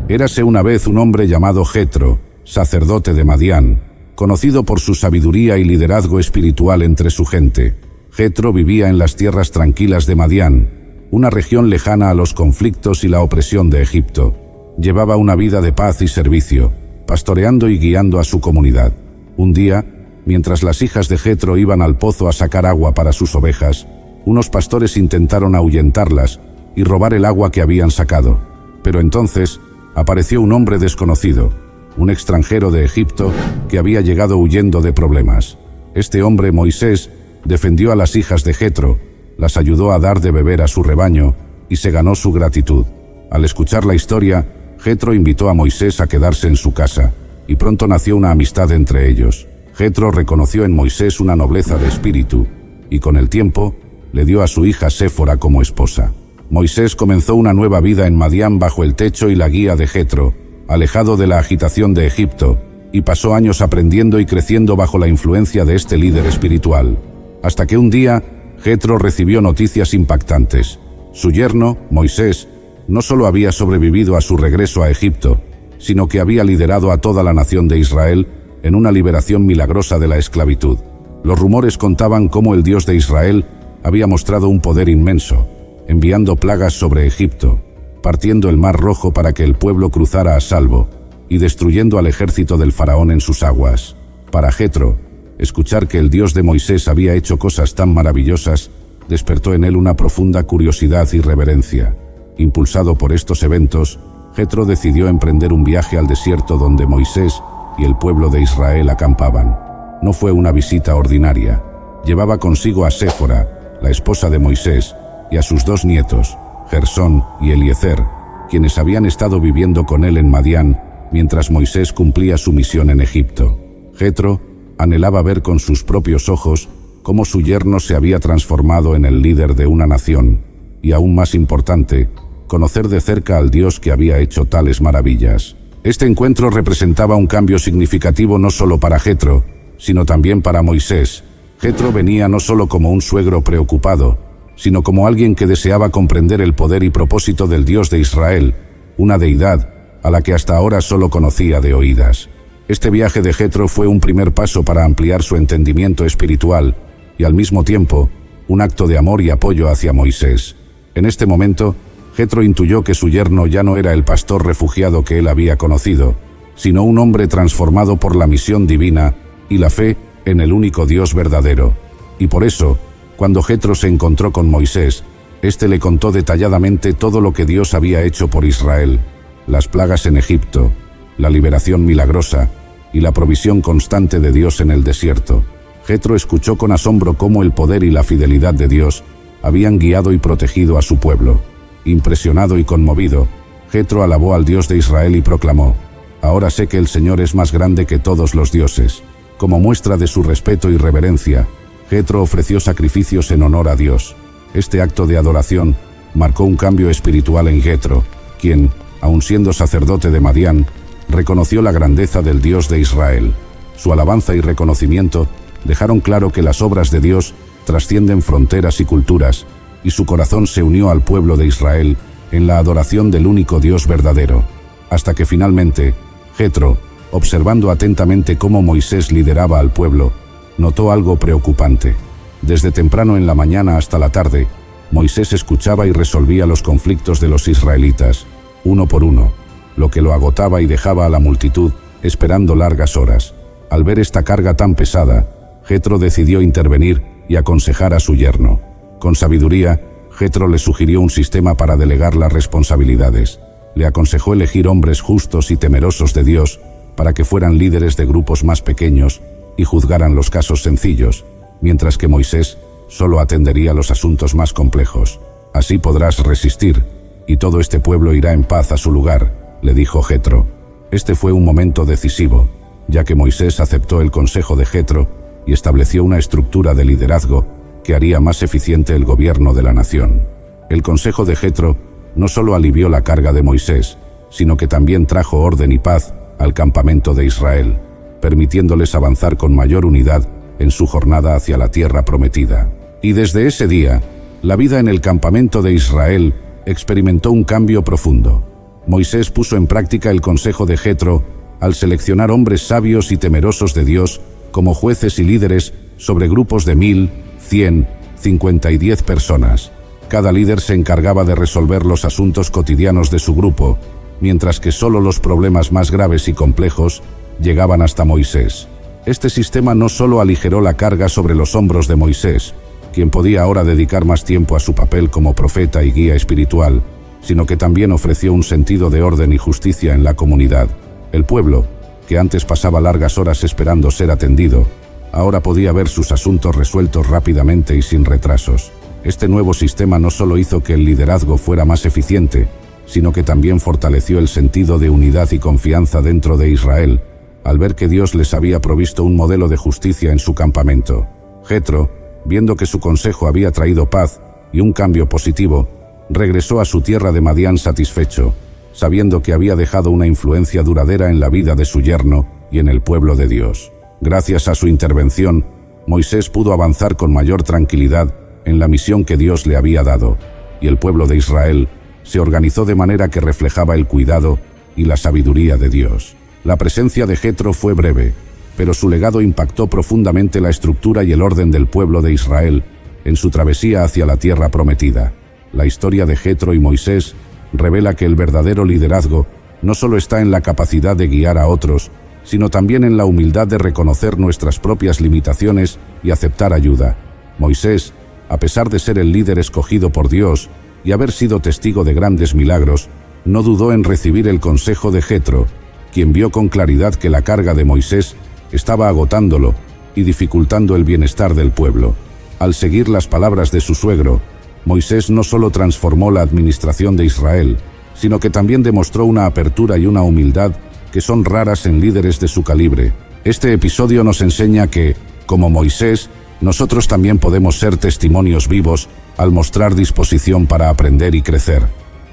Érase una vez un hombre llamado Jetro, sacerdote de Madián, conocido por su sabiduría y liderazgo espiritual entre su gente. Jetro vivía en las tierras tranquilas de Madián, una región lejana a los conflictos y la opresión de Egipto. Llevaba una vida de paz y servicio, pastoreando y guiando a su comunidad. Un día, mientras las hijas de Jetro iban al pozo a sacar agua para sus ovejas, unos pastores intentaron ahuyentarlas y robar el agua que habían sacado. Pero entonces apareció un hombre desconocido, un extranjero de Egipto que había llegado huyendo de problemas. Este hombre, Moisés, defendió a las hijas de Jetro, las ayudó a dar de beber a su rebaño y se ganó su gratitud. Al escuchar la historia, Jetro invitó a Moisés a quedarse en su casa, y pronto nació una amistad entre ellos. Jetro reconoció en Moisés una nobleza de espíritu, y con el tiempo le dio a su hija Séfora como esposa. Moisés comenzó una nueva vida en Madián bajo el techo y la guía de Jetro, alejado de la agitación de Egipto, y pasó años aprendiendo y creciendo bajo la influencia de este líder espiritual. Hasta que un día, Jetro recibió noticias impactantes. Su yerno, Moisés, no solo había sobrevivido a su regreso a Egipto, sino que había liderado a toda la nación de Israel en una liberación milagrosa de la esclavitud. Los rumores contaban cómo el Dios de Israel había mostrado un poder inmenso, enviando plagas sobre Egipto, partiendo el Mar Rojo para que el pueblo cruzara a salvo y destruyendo al ejército del faraón en sus aguas. Para Jetro, escuchar que el Dios de Moisés había hecho cosas tan maravillosas despertó en él una profunda curiosidad y reverencia. Impulsado por estos eventos, Jetro decidió emprender un viaje al desierto donde Moisés y el pueblo de Israel acampaban. No fue una visita ordinaria. Llevaba consigo a Séfora, la esposa de Moisés, y a sus 2 nietos, Gersón y Eliezer, quienes habían estado viviendo con él en Madián mientras Moisés cumplía su misión en Egipto. Jetro anhelaba ver con sus propios ojos cómo su yerno se había transformado en el líder de una nación, y aún más importante, conocer de cerca al Dios que había hecho tales maravillas. Este encuentro representaba un cambio significativo no solo para Jetro, sino también para Moisés. Jetro venía no solo como un suegro preocupado, sino como alguien que deseaba comprender el poder y propósito del Dios de Israel, una deidad a la que hasta ahora solo conocía de oídas. Este viaje de Jetro fue un primer paso para ampliar su entendimiento espiritual y al mismo tiempo un acto de amor y apoyo hacia Moisés. En este momento, Jetro intuyó que su yerno ya no era el pastor refugiado que él había conocido, sino un hombre transformado por la misión divina y la fe en el único Dios verdadero. Y por eso, cuando Jetro se encontró con Moisés, éste le contó detalladamente todo lo que Dios había hecho por Israel: las plagas en Egipto, la liberación milagrosa y la provisión constante de Dios en el desierto. Jetro escuchó con asombro cómo el poder y la fidelidad de Dios habían guiado y protegido a su pueblo. Impresionado y conmovido, Jetro alabó al Dios de Israel y proclamó: «Ahora sé que el Señor es más grande que todos los dioses». Como muestra de su respeto y reverencia, Jetro ofreció sacrificios en honor a Dios. Este acto de adoración marcó un cambio espiritual en Jetro, quien, aun siendo sacerdote de Madián, reconoció la grandeza del Dios de Israel. Su alabanza y reconocimiento dejaron claro que las obras de Dios trascienden fronteras y culturas, y su corazón se unió al pueblo de Israel en la adoración del único Dios verdadero. Hasta que finalmente, Jetro, observando atentamente cómo Moisés lideraba al pueblo, notó algo preocupante. Desde temprano en la mañana hasta la tarde, Moisés escuchaba y resolvía los conflictos de los israelitas, uno por uno, lo que lo agotaba y dejaba a la multitud esperando largas horas. Al ver esta carga tan pesada, Jetro decidió intervenir y aconsejar a su yerno. Con sabiduría, Jetro le sugirió un sistema para delegar las responsabilidades. Le aconsejó elegir hombres justos y temerosos de Dios para que fueran líderes de grupos más pequeños y juzgaran los casos sencillos, mientras que Moisés solo atendería los asuntos más complejos. «Así podrás resistir, y todo este pueblo irá en paz a su lugar», le dijo Jetro. Este fue un momento decisivo, ya que Moisés aceptó el consejo de Jetro y estableció una estructura de liderazgo que haría más eficiente el gobierno de la nación. El consejo de Jetro no solo alivió la carga de Moisés, sino que también trajo orden y paz al campamento de Israel, permitiéndoles avanzar con mayor unidad en su jornada hacia la tierra prometida. Y desde ese día, la vida en el campamento de Israel experimentó un cambio profundo. Moisés puso en práctica el consejo de Jetro al seleccionar hombres sabios y temerosos de Dios como jueces y líderes sobre grupos de 1000, 100, 50 y 10 personas. Cada líder se encargaba de resolver los asuntos cotidianos de su grupo, mientras que solo los problemas más graves y complejos llegaban hasta Moisés. Este sistema no solo aligeró la carga sobre los hombros de Moisés, quien podía ahora dedicar más tiempo a su papel como profeta y guía espiritual, sino que también ofreció un sentido de orden y justicia en la comunidad. El pueblo, que antes pasaba largas horas esperando ser atendido, ahora podía ver sus asuntos resueltos rápidamente y sin retrasos. Este nuevo sistema no solo hizo que el liderazgo fuera más eficiente, sino que también fortaleció el sentido de unidad y confianza dentro de Israel, al ver que Dios les había provisto un modelo de justicia en su campamento. Jetro, viendo que su consejo había traído paz y un cambio positivo, regresó a su tierra de Madián satisfecho, sabiendo que había dejado una influencia duradera en la vida de su yerno y en el pueblo de Dios. Gracias a su intervención, Moisés pudo avanzar con mayor tranquilidad en la misión que Dios le había dado, y el pueblo de Israel se organizó de manera que reflejaba el cuidado y la sabiduría de Dios. La presencia de Jetro fue breve, pero su legado impactó profundamente la estructura y el orden del pueblo de Israel en su travesía hacia la tierra prometida. La historia de Jetro y Moisés revela que el verdadero liderazgo no solo está en la capacidad de guiar a otros, sino también en la humildad de reconocer nuestras propias limitaciones y aceptar ayuda. Moisés, a pesar de ser el líder escogido por Dios y haber sido testigo de grandes milagros, no dudó en recibir el consejo de Jetro, quien vio con claridad que la carga de Moisés estaba agotándolo y dificultando el bienestar del pueblo. Al seguir las palabras de su suegro, Moisés no solo transformó la administración de Israel, sino que también demostró una apertura y una humildad que son raras en líderes de su calibre. Este episodio nos enseña que, como Moisés, nosotros también podemos ser testimonios vivos al mostrar disposición para aprender y crecer.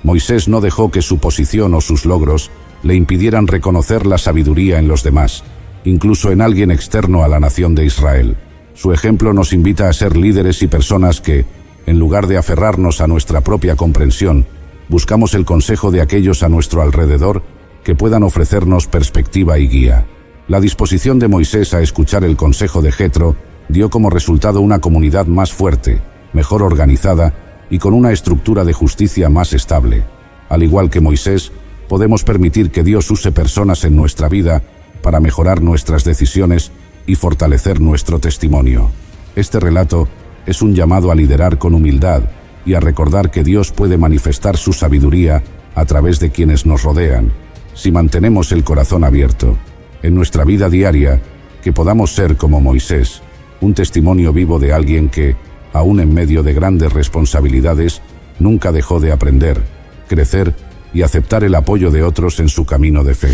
Moisés no dejó que su posición o sus logros le impidieran reconocer la sabiduría en los demás, incluso en alguien externo a la nación de Israel. Su ejemplo nos invita a ser líderes y personas que, en lugar de aferrarnos a nuestra propia comprensión, buscamos el consejo de aquellos a nuestro alrededor que puedan ofrecernos perspectiva y guía. La disposición de Moisés a escuchar el consejo de Jetro dio como resultado una comunidad más fuerte, mejor organizada y con una estructura de justicia más estable. Al igual que Moisés, podemos permitir que Dios use personas en nuestra vida para mejorar nuestras decisiones y fortalecer nuestro testimonio. Este relato es un llamado a liderar con humildad y a recordar que Dios puede manifestar su sabiduría a través de quienes nos rodean, si mantenemos el corazón abierto. En nuestra vida diaria, que podamos ser como Moisés, un testimonio vivo de alguien que, aún en medio de grandes responsabilidades, nunca dejó de aprender, crecer y aceptar el apoyo de otros en su camino de fe.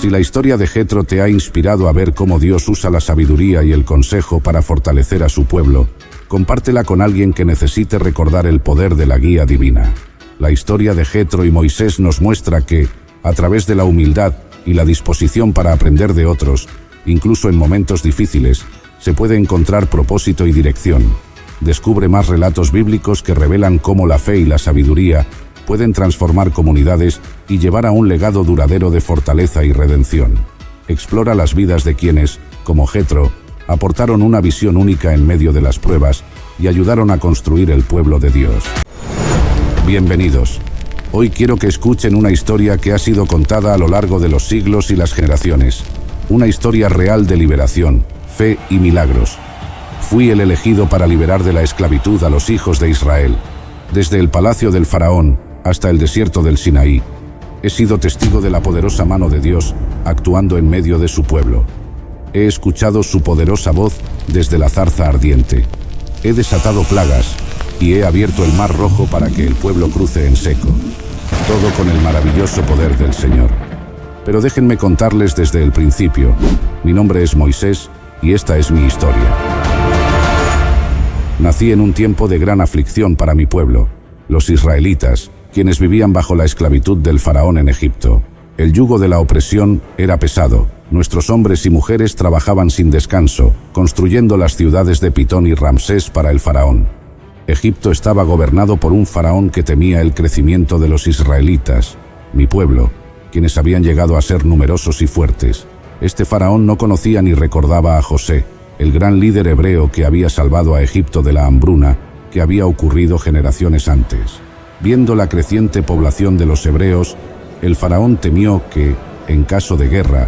Si la historia de Jetro te ha inspirado a ver cómo Dios usa la sabiduría y el consejo para fortalecer a su pueblo, compártela con alguien que necesite recordar el poder de la guía divina. La historia de Jetro y Moisés nos muestra que, a través de la humildad y la disposición para aprender de otros, incluso en momentos difíciles, se puede encontrar propósito y dirección. Descubre más relatos bíblicos que revelan cómo la fe y la sabiduría pueden transformar comunidades y llevar a un legado duradero de fortaleza y redención. Explora las vidas de quienes, como Jetro, aportaron una visión única en medio de las pruebas y ayudaron a construir el pueblo de Dios. Bienvenidos. Hoy quiero que escuchen una historia que ha sido contada a lo largo de los siglos y las generaciones. Una historia real de liberación, fe y milagros. Fui el elegido para liberar de la esclavitud a los hijos de Israel. Desde el palacio del faraón hasta el desierto del Sinaí, he sido testigo de la poderosa mano de Dios actuando en medio de su pueblo. He escuchado su poderosa voz desde la zarza ardiente. He desatado plagas y he abierto el mar rojo para que el pueblo cruce en seco. Todo con el maravilloso poder del Señor. Pero déjenme contarles desde el principio. Mi nombre es Moisés y esta es mi historia. Nací en un tiempo de gran aflicción para mi pueblo, los israelitas, quienes vivían bajo la esclavitud del faraón en Egipto. El yugo de la opresión era pesado. Nuestros hombres y mujeres trabajaban sin descanso, construyendo las ciudades de Pitón y Ramsés para el faraón. Egipto estaba gobernado por un faraón que temía el crecimiento de los israelitas, mi pueblo, quienes habían llegado a ser numerosos y fuertes. Este faraón no conocía ni recordaba a José, el gran líder hebreo que había salvado a Egipto de la hambruna que había ocurrido generaciones antes. Viendo la creciente población de los hebreos, el faraón temió que, en caso de guerra,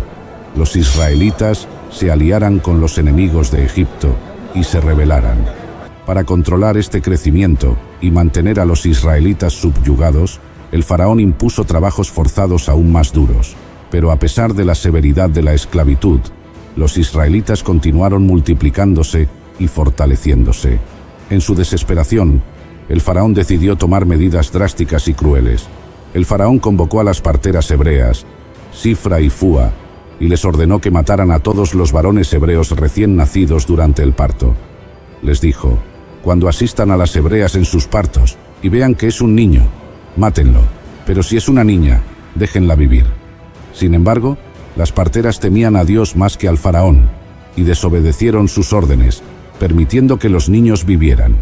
los israelitas se aliaran con los enemigos de Egipto y se rebelaran. Para controlar este crecimiento y mantener a los israelitas subyugados, el faraón impuso trabajos forzados aún más duros. Pero a pesar de la severidad de la esclavitud, los israelitas continuaron multiplicándose y fortaleciéndose. En su desesperación, el faraón decidió tomar medidas drásticas y crueles. El faraón convocó a las parteras hebreas, Sifra y Fúa, y les ordenó que mataran a todos los varones hebreos recién nacidos durante el parto. Les dijo: cuando asistan a las hebreas en sus partos y vean que es un niño, mátenlo, pero si es una niña, déjenla vivir. Sin embargo, las parteras temían a Dios más que al faraón y desobedecieron sus órdenes, permitiendo que los niños vivieran.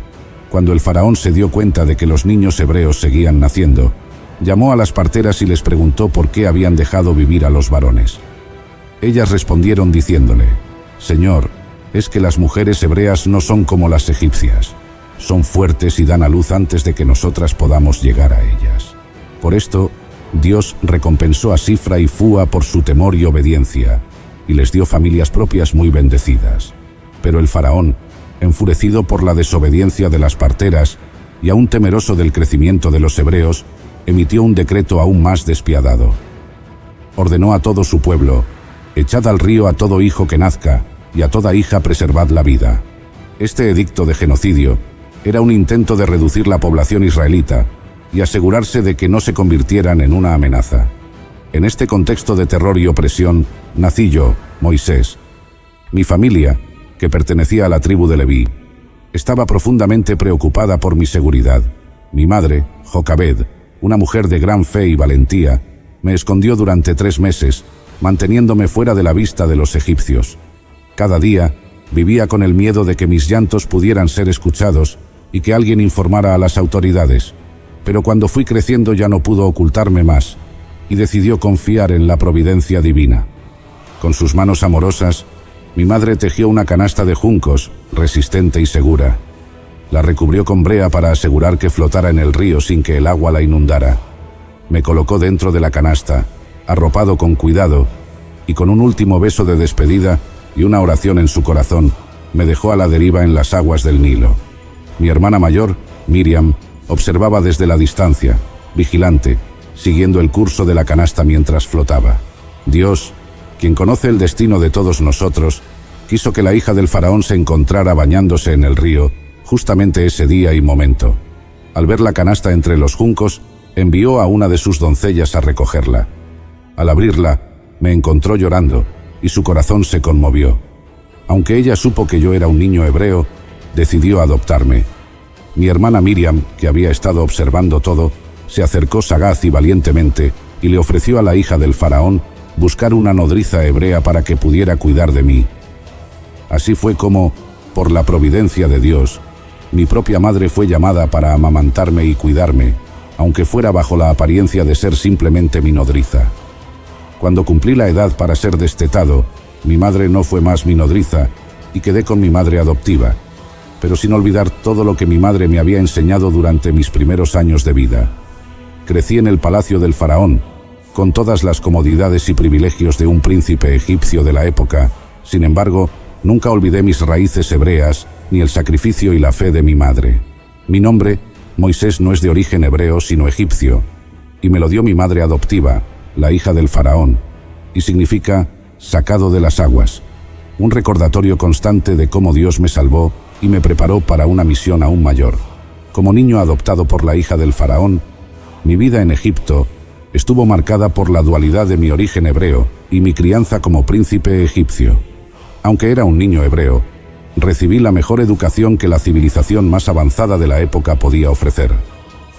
Cuando el faraón se dio cuenta de que los niños hebreos seguían naciendo, llamó a las parteras y les preguntó por qué habían dejado vivir a los varones. Ellas respondieron diciéndole: Señor, es que las mujeres hebreas no son como las egipcias. Son fuertes y dan a luz antes de que nosotras podamos llegar a ellas. Por esto, Dios recompensó a Sifra y Fúa por su temor y obediencia, y les dio familias propias muy bendecidas. Pero el faraón, enfurecido por la desobediencia de las parteras y aún temeroso del crecimiento de los hebreos, emitió un decreto aún más despiadado. Ordenó a todo su pueblo: echad al río a todo hijo que nazca, y a toda hija preservad la vida. Este edicto de genocidio era un intento de reducir la población israelita y asegurarse de que no se convirtieran en una amenaza. En este contexto de terror y opresión, nací yo, Moisés. Mi familia, que pertenecía a la tribu de Leví, estaba profundamente preocupada por mi seguridad. Mi madre, Jocabed, una mujer de gran fe y valentía, me escondió durante 3 meses, manteniéndome fuera de la vista de los egipcios. Cada día, vivía con el miedo de que mis llantos pudieran ser escuchados y que alguien informara a las autoridades. Pero cuando fui creciendo ya no pudo ocultarme más, y decidió confiar en la providencia divina. Con sus manos amorosas, mi madre tejió una canasta de juncos, resistente y segura. La recubrió con brea para asegurar que flotara en el río sin que el agua la inundara. Me colocó dentro de la canasta, arropado con cuidado, y con un último beso de despedida y una oración en su corazón, me dejó a la deriva en las aguas del Nilo. Mi hermana mayor, Miriam, observaba desde la distancia, vigilante, siguiendo el curso de la canasta mientras flotaba. Dios, quien conoce el destino de todos nosotros, quiso que la hija del faraón se encontrara bañándose en el río justamente ese día y momento. Al ver la canasta entre los juncos, envió a una de sus doncellas a recogerla. Al abrirla, me encontró llorando, y su corazón se conmovió. Aunque ella supo que yo era un niño hebreo, decidió adoptarme. Mi hermana Miriam, que había estado observando todo, se acercó sagaz y valientemente y le ofreció a la hija del faraón buscar una nodriza hebrea para que pudiera cuidar de mí. Así fue como, por la providencia de Dios, mi propia madre fue llamada para amamantarme y cuidarme, aunque fuera bajo la apariencia de ser simplemente mi nodriza. Cuando cumplí la edad para ser destetado, mi madre no fue más mi nodriza y quedé con mi madre adoptiva, pero sin olvidar todo lo que mi madre me había enseñado durante mis primeros años de vida. Crecí en el palacio del faraón, con todas las comodidades y privilegios de un príncipe egipcio de la época. Sin embargo, nunca olvidé mis raíces hebreas ni el sacrificio y la fe de mi madre. Mi nombre, Moisés, no es de origen hebreo sino egipcio, y me lo dio mi madre adoptiva, la hija del faraón, y significa sacado de las aguas, un recordatorio constante de cómo Dios me salvó y me preparó para una misión aún mayor. Como niño adoptado por la hija del faraón, mi vida en Egipto estuvo marcada por la dualidad de mi origen hebreo y mi crianza como príncipe egipcio. Aunque era un niño hebreo, recibí la mejor educación que la civilización más avanzada de la época podía ofrecer.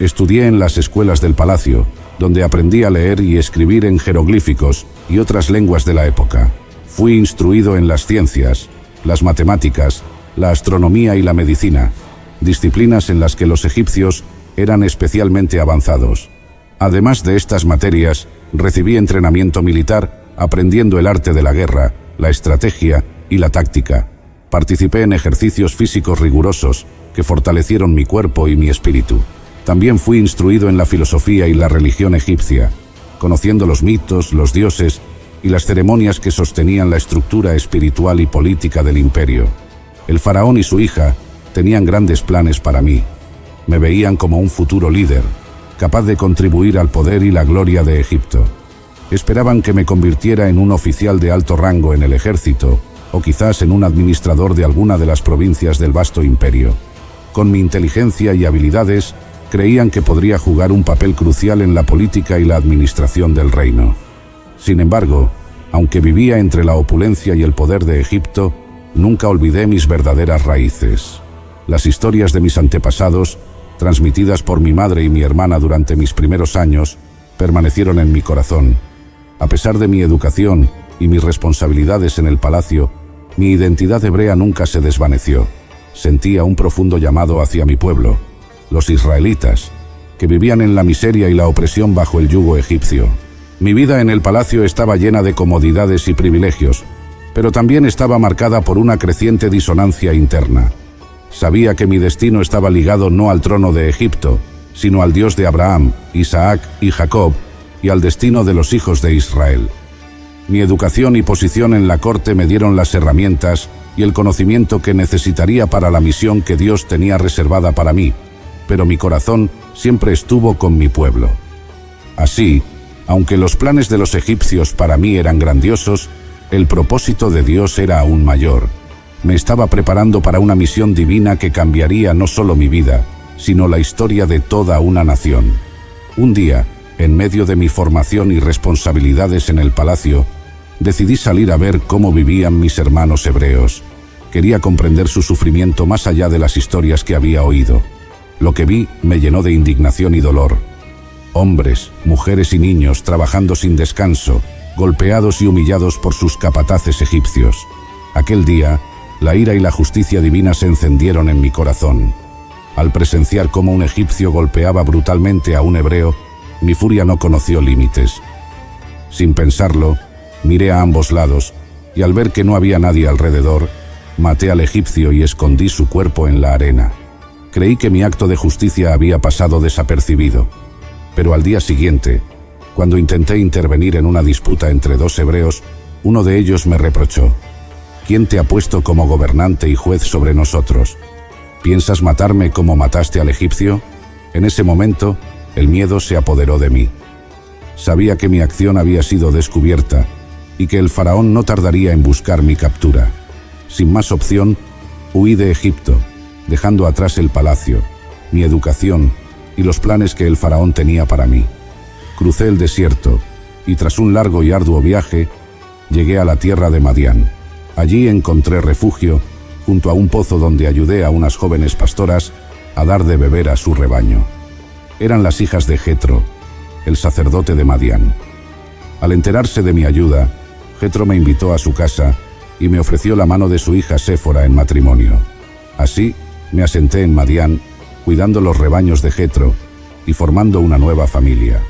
Estudié en las escuelas del palacio, donde aprendí a leer y escribir en jeroglíficos y otras lenguas de la época. Fui instruido en las ciencias, las matemáticas, la astronomía y la medicina, disciplinas en las que los egipcios eran especialmente avanzados. Además de estas materias, recibí entrenamiento militar, aprendiendo el arte de la guerra, la estrategia y la táctica. Participé en ejercicios físicos rigurosos que fortalecieron mi cuerpo y mi espíritu. También fui instruido en la filosofía y la religión egipcia, conociendo los mitos, los dioses y las ceremonias que sostenían la estructura espiritual y política del imperio. El faraón y su hija tenían grandes planes para mí. Me veían como un futuro líder, capaz de contribuir al poder y la gloria de Egipto. Esperaban que me convirtiera en un oficial de alto rango en el ejército, o quizás en un administrador de alguna de las provincias del vasto imperio. Con mi inteligencia y habilidades, creían que podría jugar un papel crucial en la política y la administración del reino. Sin embargo, aunque vivía entre la opulencia y el poder de Egipto, nunca olvidé mis verdaderas raíces. Las historias de mis antepasados, transmitidas por mi madre y mi hermana durante mis primeros años, permanecieron en mi corazón. A pesar de mi educación y mis responsabilidades en el palacio, mi identidad hebrea nunca se desvaneció. Sentía un profundo llamado hacia mi pueblo, los israelitas, que vivían en la miseria y la opresión bajo el yugo egipcio. Mi vida en el palacio estaba llena de comodidades y privilegios, pero también estaba marcada por una creciente disonancia interna. Sabía que mi destino estaba ligado no al trono de Egipto, sino al Dios de Abraham, Isaac y Jacob, y al destino de los hijos de Israel. Mi educación y posición en la corte me dieron las herramientas y el conocimiento que necesitaría para la misión que Dios tenía reservada para mí, pero mi corazón siempre estuvo con mi pueblo. Así, aunque los planes de los egipcios para mí eran grandiosos, el propósito de Dios era aún mayor. Me estaba preparando para una misión divina que cambiaría no solo mi vida, sino la historia de toda una nación. Un día, en medio de mi formación y responsabilidades en el palacio, decidí salir a ver cómo vivían mis hermanos hebreos. Quería comprender su sufrimiento más allá de las historias que había oído. Lo que vi me llenó de indignación y dolor. Hombres, mujeres y niños trabajando sin descanso, golpeados y humillados por sus capataces egipcios. Aquel día, la ira y la justicia divina se encendieron en mi corazón. Al presenciar cómo un egipcio golpeaba brutalmente a un hebreo, mi furia no conoció límites. Sin pensarlo, miré a ambos lados, y al ver que no había nadie alrededor, maté al egipcio y escondí su cuerpo en la arena. Creí que mi acto de justicia había pasado desapercibido, pero al día siguiente, cuando intenté intervenir en una disputa entre dos hebreos, uno de ellos me reprochó: ¿Quién te ha puesto como gobernante y juez sobre nosotros? ¿Piensas matarme como mataste al egipcio? En ese momento, el miedo se apoderó de mí. Sabía que mi acción había sido descubierta y que el faraón no tardaría en buscar mi captura. Sin más opción, huí de Egipto, dejando atrás el palacio, mi educación y los planes que el faraón tenía para mí. Crucé el desierto y tras un largo y arduo viaje, llegué a la tierra de Madián. Allí encontré refugio junto a un pozo donde ayudé a unas jóvenes pastoras a dar de beber a su rebaño. Eran las hijas de Jetro, el sacerdote de Madián. Al enterarse de mi ayuda, Jetro me invitó a su casa y me ofreció la mano de su hija Séfora en matrimonio. Así, me asenté en Madián, cuidando los rebaños de Jetro y formando una nueva familia.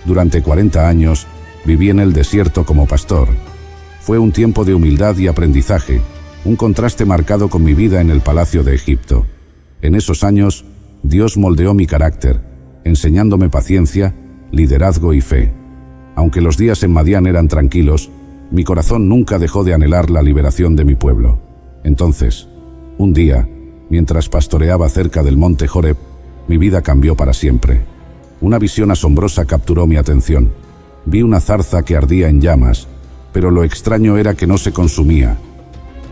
Durante 40 años, viví en el desierto como pastor. Fue un tiempo de humildad y aprendizaje, un contraste marcado con mi vida en el palacio de Egipto. En esos años, Dios moldeó mi carácter, enseñándome paciencia, liderazgo y fe. Aunque los días en Madián eran tranquilos, mi corazón nunca dejó de anhelar la liberación de mi pueblo. Entonces, un día, mientras pastoreaba cerca del monte Joreb, mi vida cambió para siempre. Una visión asombrosa capturó mi atención. Vi una zarza que ardía en llamas, pero lo extraño era que no se consumía.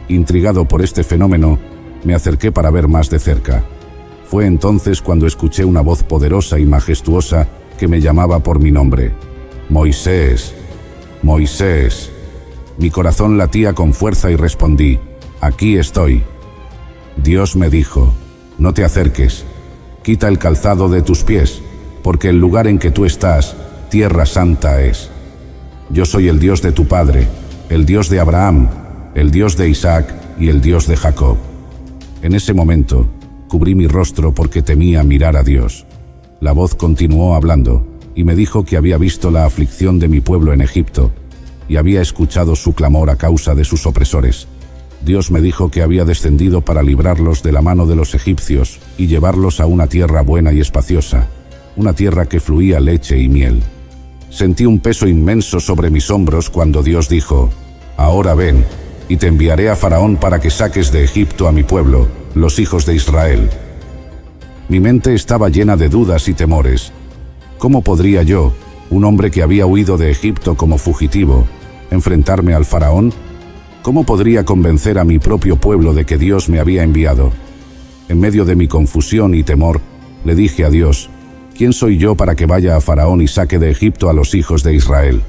Intrigado por este fenómeno, me acerqué para ver más de cerca. Fue entonces cuando escuché una voz poderosa y majestuosa que me llamaba por mi nombre. Moisés, Moisés. Mi corazón latía con fuerza y respondí: aquí estoy. Dios me dijo: no te acerques, quita el calzado de tus pies, porque el lugar en que tú estás, tierra santa es. Yo soy el Dios de tu padre, el Dios de Abraham, el Dios de Isaac y el Dios de Jacob. En ese momento, cubrí mi rostro porque temía mirar a Dios. La voz continuó hablando, y me dijo que había visto la aflicción de mi pueblo en Egipto, y había escuchado su clamor a causa de sus opresores. Dios me dijo que había descendido para librarlos de la mano de los egipcios y llevarlos a una tierra buena y espaciosa, una tierra que fluía leche y miel. Sentí un peso inmenso sobre mis hombros cuando Dios dijo: «Ahora ven, y te enviaré a Faraón para que saques de Egipto a mi pueblo, los hijos de Israel». Mi mente estaba llena de dudas y temores. ¿Cómo podría yo, un hombre que había huido de Egipto como fugitivo, enfrentarme al Faraón? ¿Cómo podría convencer a mi propio pueblo de que Dios me había enviado? En medio de mi confusión y temor, le dije a Dios: «¿Quién soy yo para que vaya a Faraón y saque de Egipto a los hijos de Israel?».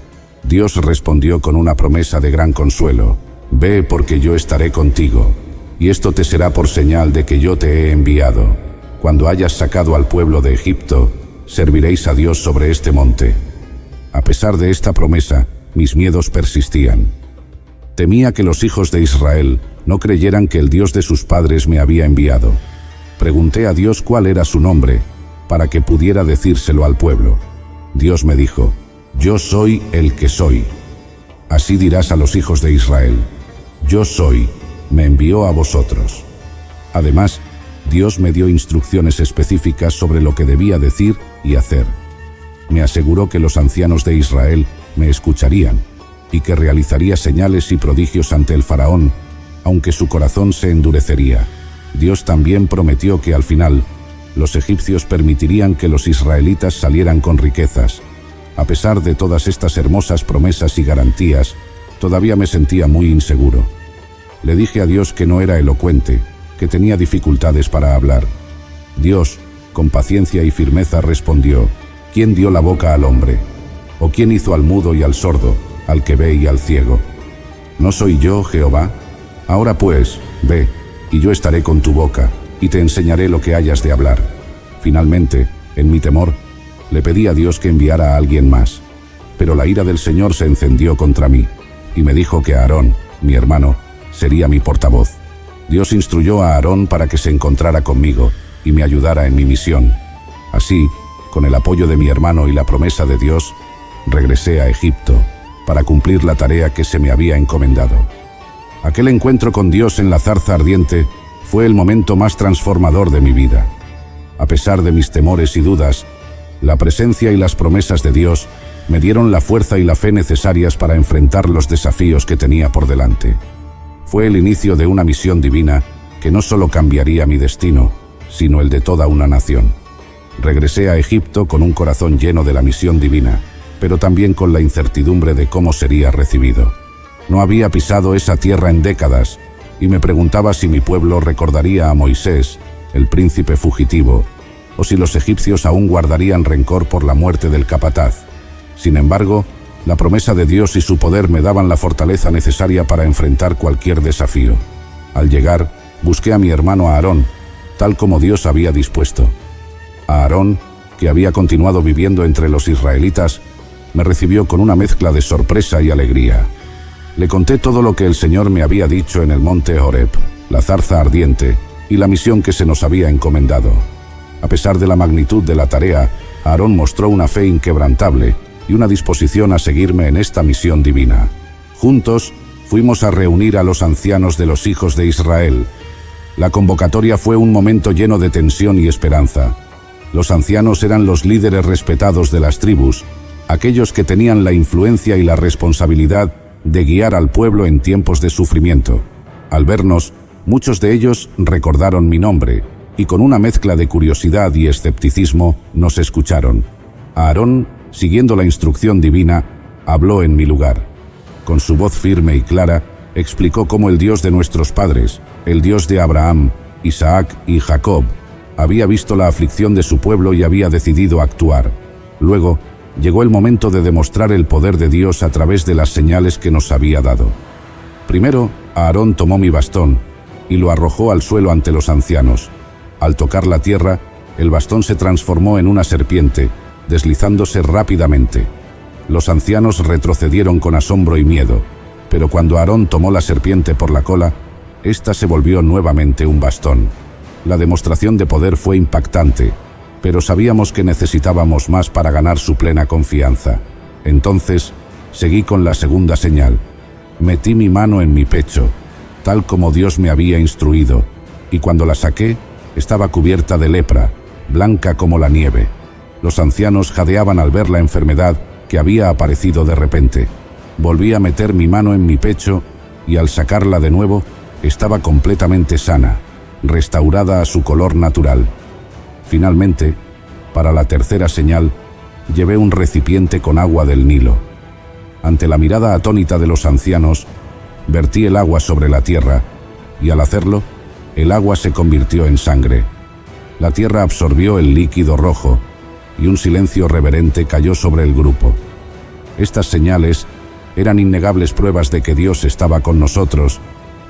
Dios respondió con una promesa de gran consuelo: «Ve, porque yo estaré contigo, y esto te será por señal de que yo te he enviado. Cuando hayas sacado al pueblo de Egipto, serviréis a Dios sobre este monte». A pesar de esta promesa, mis miedos persistían. Temía que los hijos de Israel no creyeran que el Dios de sus padres me había enviado. Pregunté a Dios cuál era su nombre, para que pudiera decírselo al pueblo. Dios me dijo: «Yo soy el que soy». Así dirás a los hijos de Israel: «Yo soy, me envió a vosotros». Además, Dios me dio instrucciones específicas sobre lo que debía decir y hacer. Me aseguró que los ancianos de Israel me escucharían y que realizaría señales y prodigios ante el Faraón, aunque su corazón se endurecería. Dios también prometió que al final, los egipcios permitirían que los israelitas salieran con riquezas. A pesar de todas estas hermosas promesas y garantías, todavía me sentía muy inseguro. Le dije a Dios que no era elocuente, que tenía dificultades para hablar. Dios, con paciencia y firmeza, respondió: «¿Quién dio la boca al hombre? ¿O quién hizo al mudo y al sordo, al que ve y al ciego? ¿No soy yo, Jehová? Ahora pues, ve, y yo estaré con tu boca, y te enseñaré lo que hayas de hablar». Finalmente, en mi temor, le pedí a Dios que enviara a alguien más. Pero la ira del Señor se encendió contra mí, y me dijo que Aarón, mi hermano, sería mi portavoz. Dios instruyó a Aarón para que se encontrara conmigo y me ayudara en mi misión. Así, con el apoyo de mi hermano y la promesa de Dios, regresé a Egipto para cumplir la tarea que se me había encomendado. Aquel encuentro con Dios en la zarza ardiente fue el momento más transformador de mi vida. A pesar de mis temores y dudas, la presencia y las promesas de Dios me dieron la fuerza y la fe necesarias para enfrentar los desafíos que tenía por delante. Fue el inicio de una misión divina que no solo cambiaría mi destino, sino el de toda una nación. Regresé a Egipto con un corazón lleno de la misión divina, pero también con la incertidumbre de cómo sería recibido. No había pisado esa tierra en décadas, y me preguntaba si mi pueblo recordaría a Moisés, el príncipe fugitivo, o si los egipcios aún guardarían rencor por la muerte del capataz. Sin embargo, la promesa de Dios y su poder me daban la fortaleza necesaria para enfrentar cualquier desafío. Al llegar, busqué a mi hermano Aarón, tal como Dios había dispuesto. Aarón, que había continuado viviendo entre los israelitas, me recibió con una mezcla de sorpresa y alegría. Le conté todo lo que el Señor me había dicho en el monte Horeb, la zarza ardiente y la misión que se nos había encomendado. A pesar de la magnitud de la tarea, Aarón mostró una fe inquebrantable y una disposición a seguirme en esta misión divina. Juntos, fuimos a reunir a los ancianos de los hijos de Israel. La convocatoria fue un momento lleno de tensión y esperanza. Los ancianos eran los líderes respetados de las tribus, aquellos que tenían la influencia y la responsabilidad de guiar al pueblo en tiempos de sufrimiento. Al vernos, muchos de ellos recordaron mi nombre, y con una mezcla de curiosidad y escepticismo nos escucharon. Aarón, siguiendo la instrucción divina, habló en mi lugar. Con su voz firme y clara, explicó cómo el Dios de nuestros padres, el Dios de Abraham, Isaac y Jacob, había visto la aflicción de su pueblo y había decidido actuar. Luego, llegó el momento de demostrar el poder de Dios a través de las señales que nos había dado. Primero, Aarón tomó mi bastón y lo arrojó al suelo ante los ancianos. Al tocar la tierra, el bastón se transformó en una serpiente, deslizándose rápidamente. Los ancianos retrocedieron con asombro y miedo, pero cuando Aarón tomó la serpiente por la cola, ésta se volvió nuevamente un bastón. La demostración de poder fue impactante, pero sabíamos que necesitábamos más para ganar su plena confianza. Entonces, seguí con la segunda señal. Metí mi mano en mi pecho, tal como Dios me había instruido, y cuando la saqué, estaba cubierta de lepra, blanca como la nieve. Los ancianos jadeaban al ver la enfermedad que había aparecido de repente. Volví a meter mi mano en mi pecho y al sacarla de nuevo, estaba completamente sana, restaurada a su color natural. Finalmente, para la tercera señal, llevé un recipiente con agua del Nilo. Ante la mirada atónita de los ancianos, vertí el agua sobre la tierra y al hacerlo, el agua se convirtió en sangre. La tierra absorbió el líquido rojo y un silencio reverente cayó sobre el grupo. Estas señales eran innegables pruebas de que Dios estaba con nosotros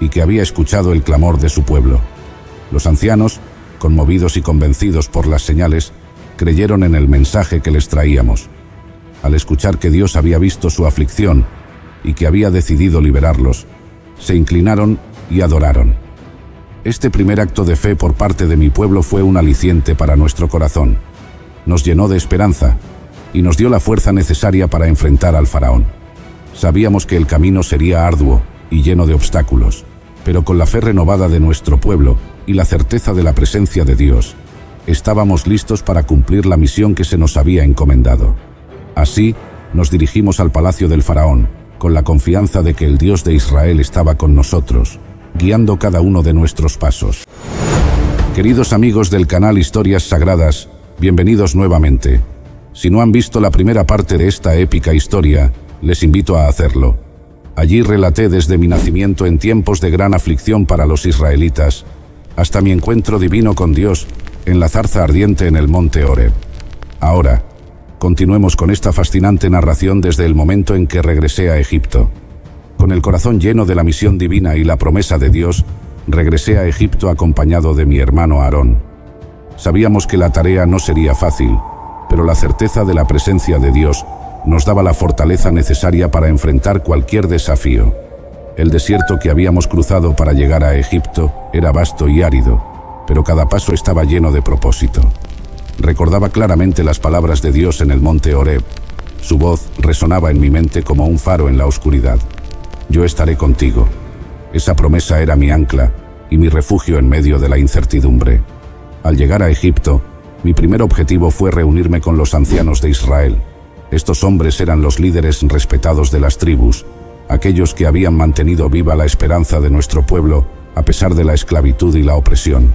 y que había escuchado el clamor de su pueblo. Los ancianos, conmovidos y convencidos por las señales, creyeron en el mensaje que les traíamos. Al escuchar que Dios había visto su aflicción y que había decidido liberarlos, se inclinaron y adoraron. Este primer acto de fe por parte de mi pueblo fue un aliciente para nuestro corazón. Nos llenó de esperanza y nos dio la fuerza necesaria para enfrentar al faraón. Sabíamos que el camino sería arduo y lleno de obstáculos, pero con la fe renovada de nuestro pueblo y la certeza de la presencia de Dios, estábamos listos para cumplir la misión que se nos había encomendado. Así, nos dirigimos al palacio del faraón, con la confianza de que el Dios de Israel estaba con nosotros, guiando cada uno de nuestros pasos. Queridos amigos del canal Historias Sagradas, bienvenidos nuevamente. Si no han visto la primera parte de esta épica historia, les invito a hacerlo. Allí relaté desde mi nacimiento en tiempos de gran aflicción para los israelitas, hasta mi encuentro divino con Dios en la zarza ardiente en el monte Horeb. Ahora, continuemos con esta fascinante narración desde el momento en que regresé a Egipto. Con el corazón lleno de la misión divina y la promesa de Dios, regresé a Egipto acompañado de mi hermano Aarón. Sabíamos que la tarea no sería fácil, pero la certeza de la presencia de Dios nos daba la fortaleza necesaria para enfrentar cualquier desafío. El desierto que habíamos cruzado para llegar a Egipto era vasto y árido, pero cada paso estaba lleno de propósito. Recordaba claramente las palabras de Dios en el monte Horeb. Su voz resonaba en mi mente como un faro en la oscuridad. Yo estaré contigo. Esa promesa era mi ancla y mi refugio en medio de la incertidumbre. Al llegar a Egipto, mi primer objetivo fue reunirme con los ancianos de Israel. Estos hombres eran los líderes respetados de las tribus, aquellos que habían mantenido viva la esperanza de nuestro pueblo a pesar de la esclavitud y la opresión.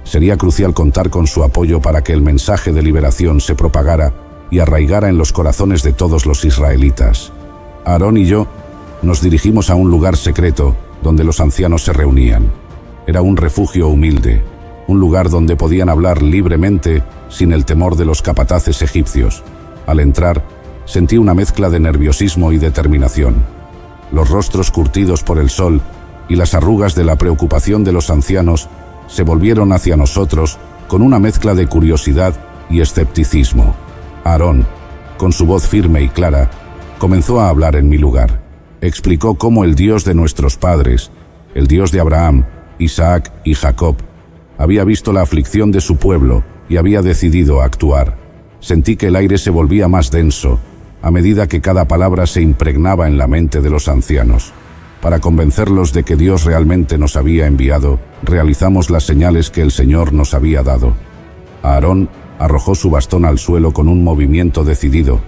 Sería crucial contar con su apoyo para que el mensaje de liberación se propagara y arraigara en los corazones de todos los israelitas. Aarón y yo nos dirigimos a un lugar secreto donde los ancianos se reunían. Era un refugio humilde, un lugar donde podían hablar libremente sin el temor de los capataces egipcios. Al entrar, sentí una mezcla de nerviosismo y determinación. Los rostros curtidos por el sol y las arrugas de la preocupación de los ancianos se volvieron hacia nosotros con una mezcla de curiosidad y escepticismo. Aarón, con su voz firme y clara, comenzó a hablar en mi lugar. Explicó cómo el Dios de nuestros padres, el Dios de Abraham, Isaac y Jacob, había visto la aflicción de su pueblo y había decidido actuar. Sentí que el aire se volvía más denso a medida que cada palabra se impregnaba en la mente de los ancianos. Para convencerlos de que Dios realmente nos había enviado, realizamos las señales que el Señor nos había dado. Aarón arrojó su bastón al suelo con un movimiento decidido,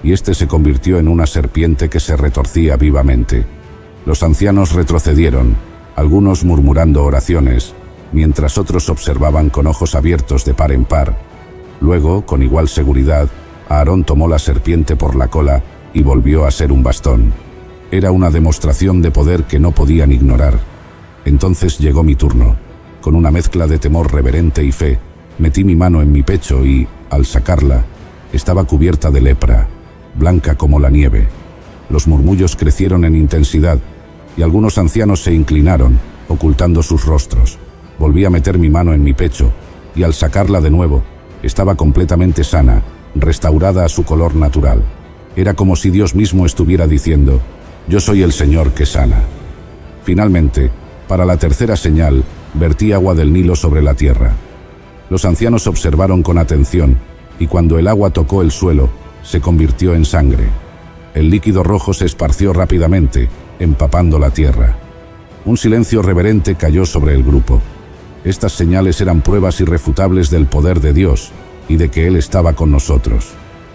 y este se convirtió en una serpiente que se retorcía vivamente. Los ancianos retrocedieron, algunos murmurando oraciones, mientras otros observaban con ojos abiertos de par en par. Luego, con igual seguridad, Aarón tomó la serpiente por la cola y volvió a ser un bastón. Era una demostración de poder que no podían ignorar. Entonces llegó mi turno. Con una mezcla de temor reverente y fe, metí mi mano en mi pecho y, al sacarla, estaba cubierta de lepra, blanca como la nieve. Los murmullos crecieron en intensidad y algunos ancianos se inclinaron, ocultando sus rostros. Volví a meter mi mano en mi pecho y al sacarla de nuevo, estaba completamente sana, restaurada a su color natural. Era como si Dios mismo estuviera diciendo: «Yo soy el Señor que sana». Finalmente, para la tercera señal, vertí agua del Nilo sobre la tierra. Los ancianos observaron con atención, y cuando el agua tocó el suelo, se convirtió en sangre. El líquido rojo se esparció rápidamente, empapando la tierra. Un silencio reverente cayó sobre el grupo. Estas señales eran pruebas irrefutables del poder de Dios y de que Él estaba con nosotros.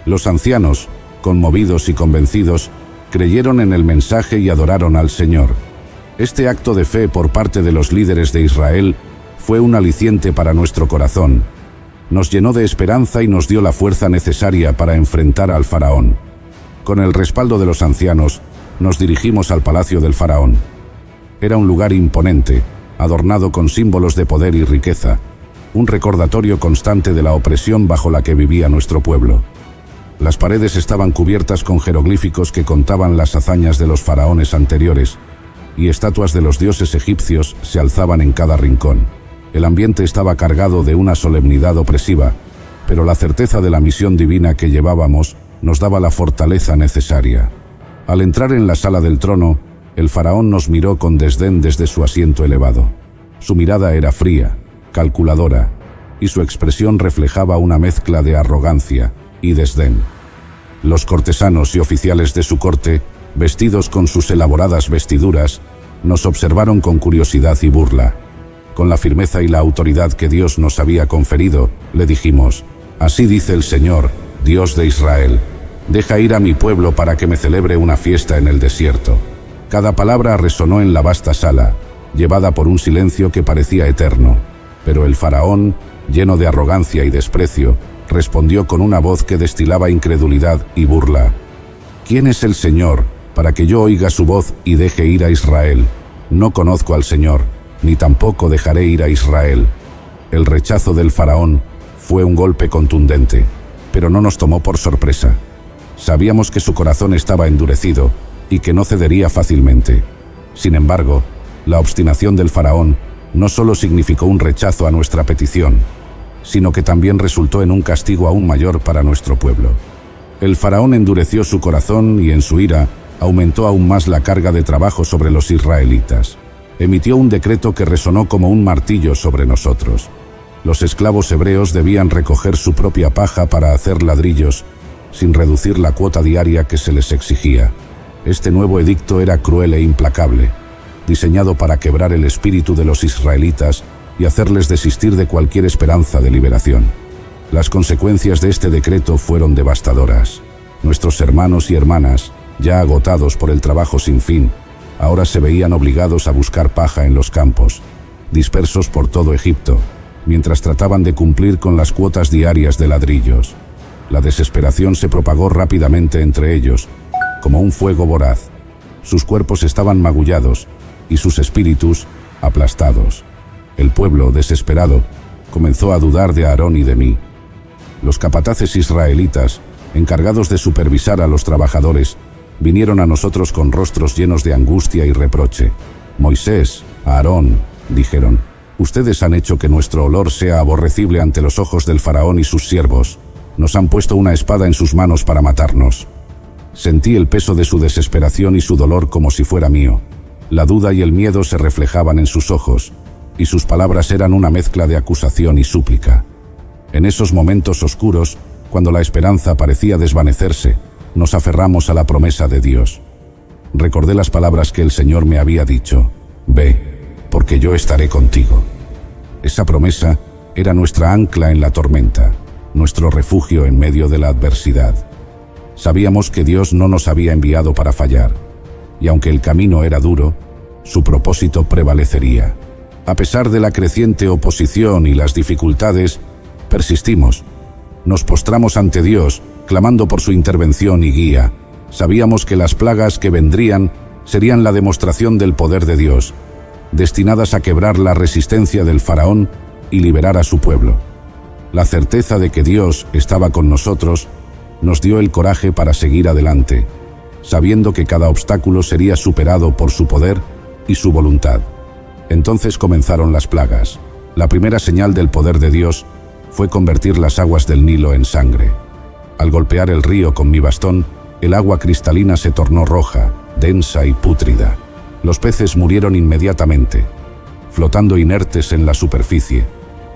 Los ancianos, conmovidos y convencidos, creyeron en el mensaje y adoraron al Señor. Este acto de fe por parte de los líderes de Israel fue un aliciente para nuestro corazón. Nos llenó de esperanza y nos dio la fuerza necesaria para enfrentar al faraón. Con el respaldo de los ancianos, nos dirigimos al palacio del faraón. Era un lugar imponente, adornado con símbolos de poder y riqueza, un recordatorio constante de la opresión bajo la que vivía nuestro pueblo. Las paredes estaban cubiertas con jeroglíficos que contaban las hazañas de los faraones anteriores, y estatuas de los dioses egipcios se alzaban en cada rincón. El ambiente estaba cargado de una solemnidad opresiva, pero la certeza de la misión divina que llevábamos nos daba la fortaleza necesaria. Al entrar en la sala del trono, el faraón nos miró con desdén desde su asiento elevado. Su mirada era fría, calculadora, y su expresión reflejaba una mezcla de arrogancia y desdén. Los cortesanos y oficiales de su corte, vestidos con sus elaboradas vestiduras, nos observaron con curiosidad y burla. Con la firmeza y la autoridad que Dios nos había conferido, le dijimos: «Así dice el Señor, Dios de Israel, deja ir a mi pueblo para que me celebre una fiesta en el desierto». Cada palabra resonó en la vasta sala, llevada por un silencio que parecía eterno, pero el faraón, lleno de arrogancia y desprecio, respondió con una voz que destilaba incredulidad y burla: «¿Quién es el Señor para que yo oiga su voz y deje ir a Israel? No conozco al Señor, ni tampoco dejaré ir a Israel». El rechazo del faraón fue un golpe contundente, pero no nos tomó por sorpresa. Sabíamos que su corazón estaba endurecido y que no cedería fácilmente. Sin embargo, la obstinación del faraón no solo significó un rechazo a nuestra petición, sino que también resultó en un castigo aún mayor para nuestro pueblo. El faraón endureció su corazón y en su ira aumentó aún más la carga de trabajo sobre los israelitas. Emitió un decreto que resonó como un martillo sobre nosotros. Los esclavos hebreos debían recoger su propia paja para hacer ladrillos, sin reducir la cuota diaria que se les exigía. Este nuevo edicto era cruel e implacable, diseñado para quebrar el espíritu de los israelitas y hacerles desistir de cualquier esperanza de liberación. Las consecuencias de este decreto fueron devastadoras. Nuestros hermanos y hermanas, ya agotados por el trabajo sin fin, ahora se veían obligados a buscar paja en los campos, dispersos por todo Egipto, mientras trataban de cumplir con las cuotas diarias de ladrillos. La desesperación se propagó rápidamente entre ellos, como un fuego voraz. Sus cuerpos estaban magullados y sus espíritus aplastados. El pueblo, desesperado, comenzó a dudar de Aarón y de mí. Los capataces israelitas, encargados de supervisar a los trabajadores, vinieron a nosotros con rostros llenos de angustia y reproche. «Moisés, Aarón», dijeron, «ustedes han hecho que nuestro olor sea aborrecible ante los ojos del faraón y sus siervos. Nos han puesto una espada en sus manos para matarnos». Sentí el peso de su desesperación y su dolor como si fuera mío. La duda y el miedo se reflejaban en sus ojos, y sus palabras eran una mezcla de acusación y súplica. En esos momentos oscuros, cuando la esperanza parecía desvanecerse, nos aferramos a la promesa de Dios. Recordé las palabras que el Señor me había dicho: «Ve, porque yo estaré contigo». Esa promesa era nuestra ancla en la tormenta, nuestro refugio en medio de la adversidad. Sabíamos que Dios no nos había enviado para fallar, y aunque el camino era duro, su propósito prevalecería. A pesar de la creciente oposición y las dificultades, persistimos. Nos postramos ante Dios, clamando por su intervención y guía. Sabíamos que las plagas que vendrían serían la demostración del poder de Dios, destinadas a quebrar la resistencia del faraón y liberar a su pueblo. La certeza de que Dios estaba con nosotros nos dio el coraje para seguir adelante, sabiendo que cada obstáculo sería superado por su poder y su voluntad. Entonces comenzaron las plagas. La primera señal del poder de Dios fue convertir las aguas del Nilo en sangre. Al golpear el río con mi bastón, el agua cristalina se tornó roja, densa y pútrida. Los peces murieron inmediatamente. flotando inertes en la superficie,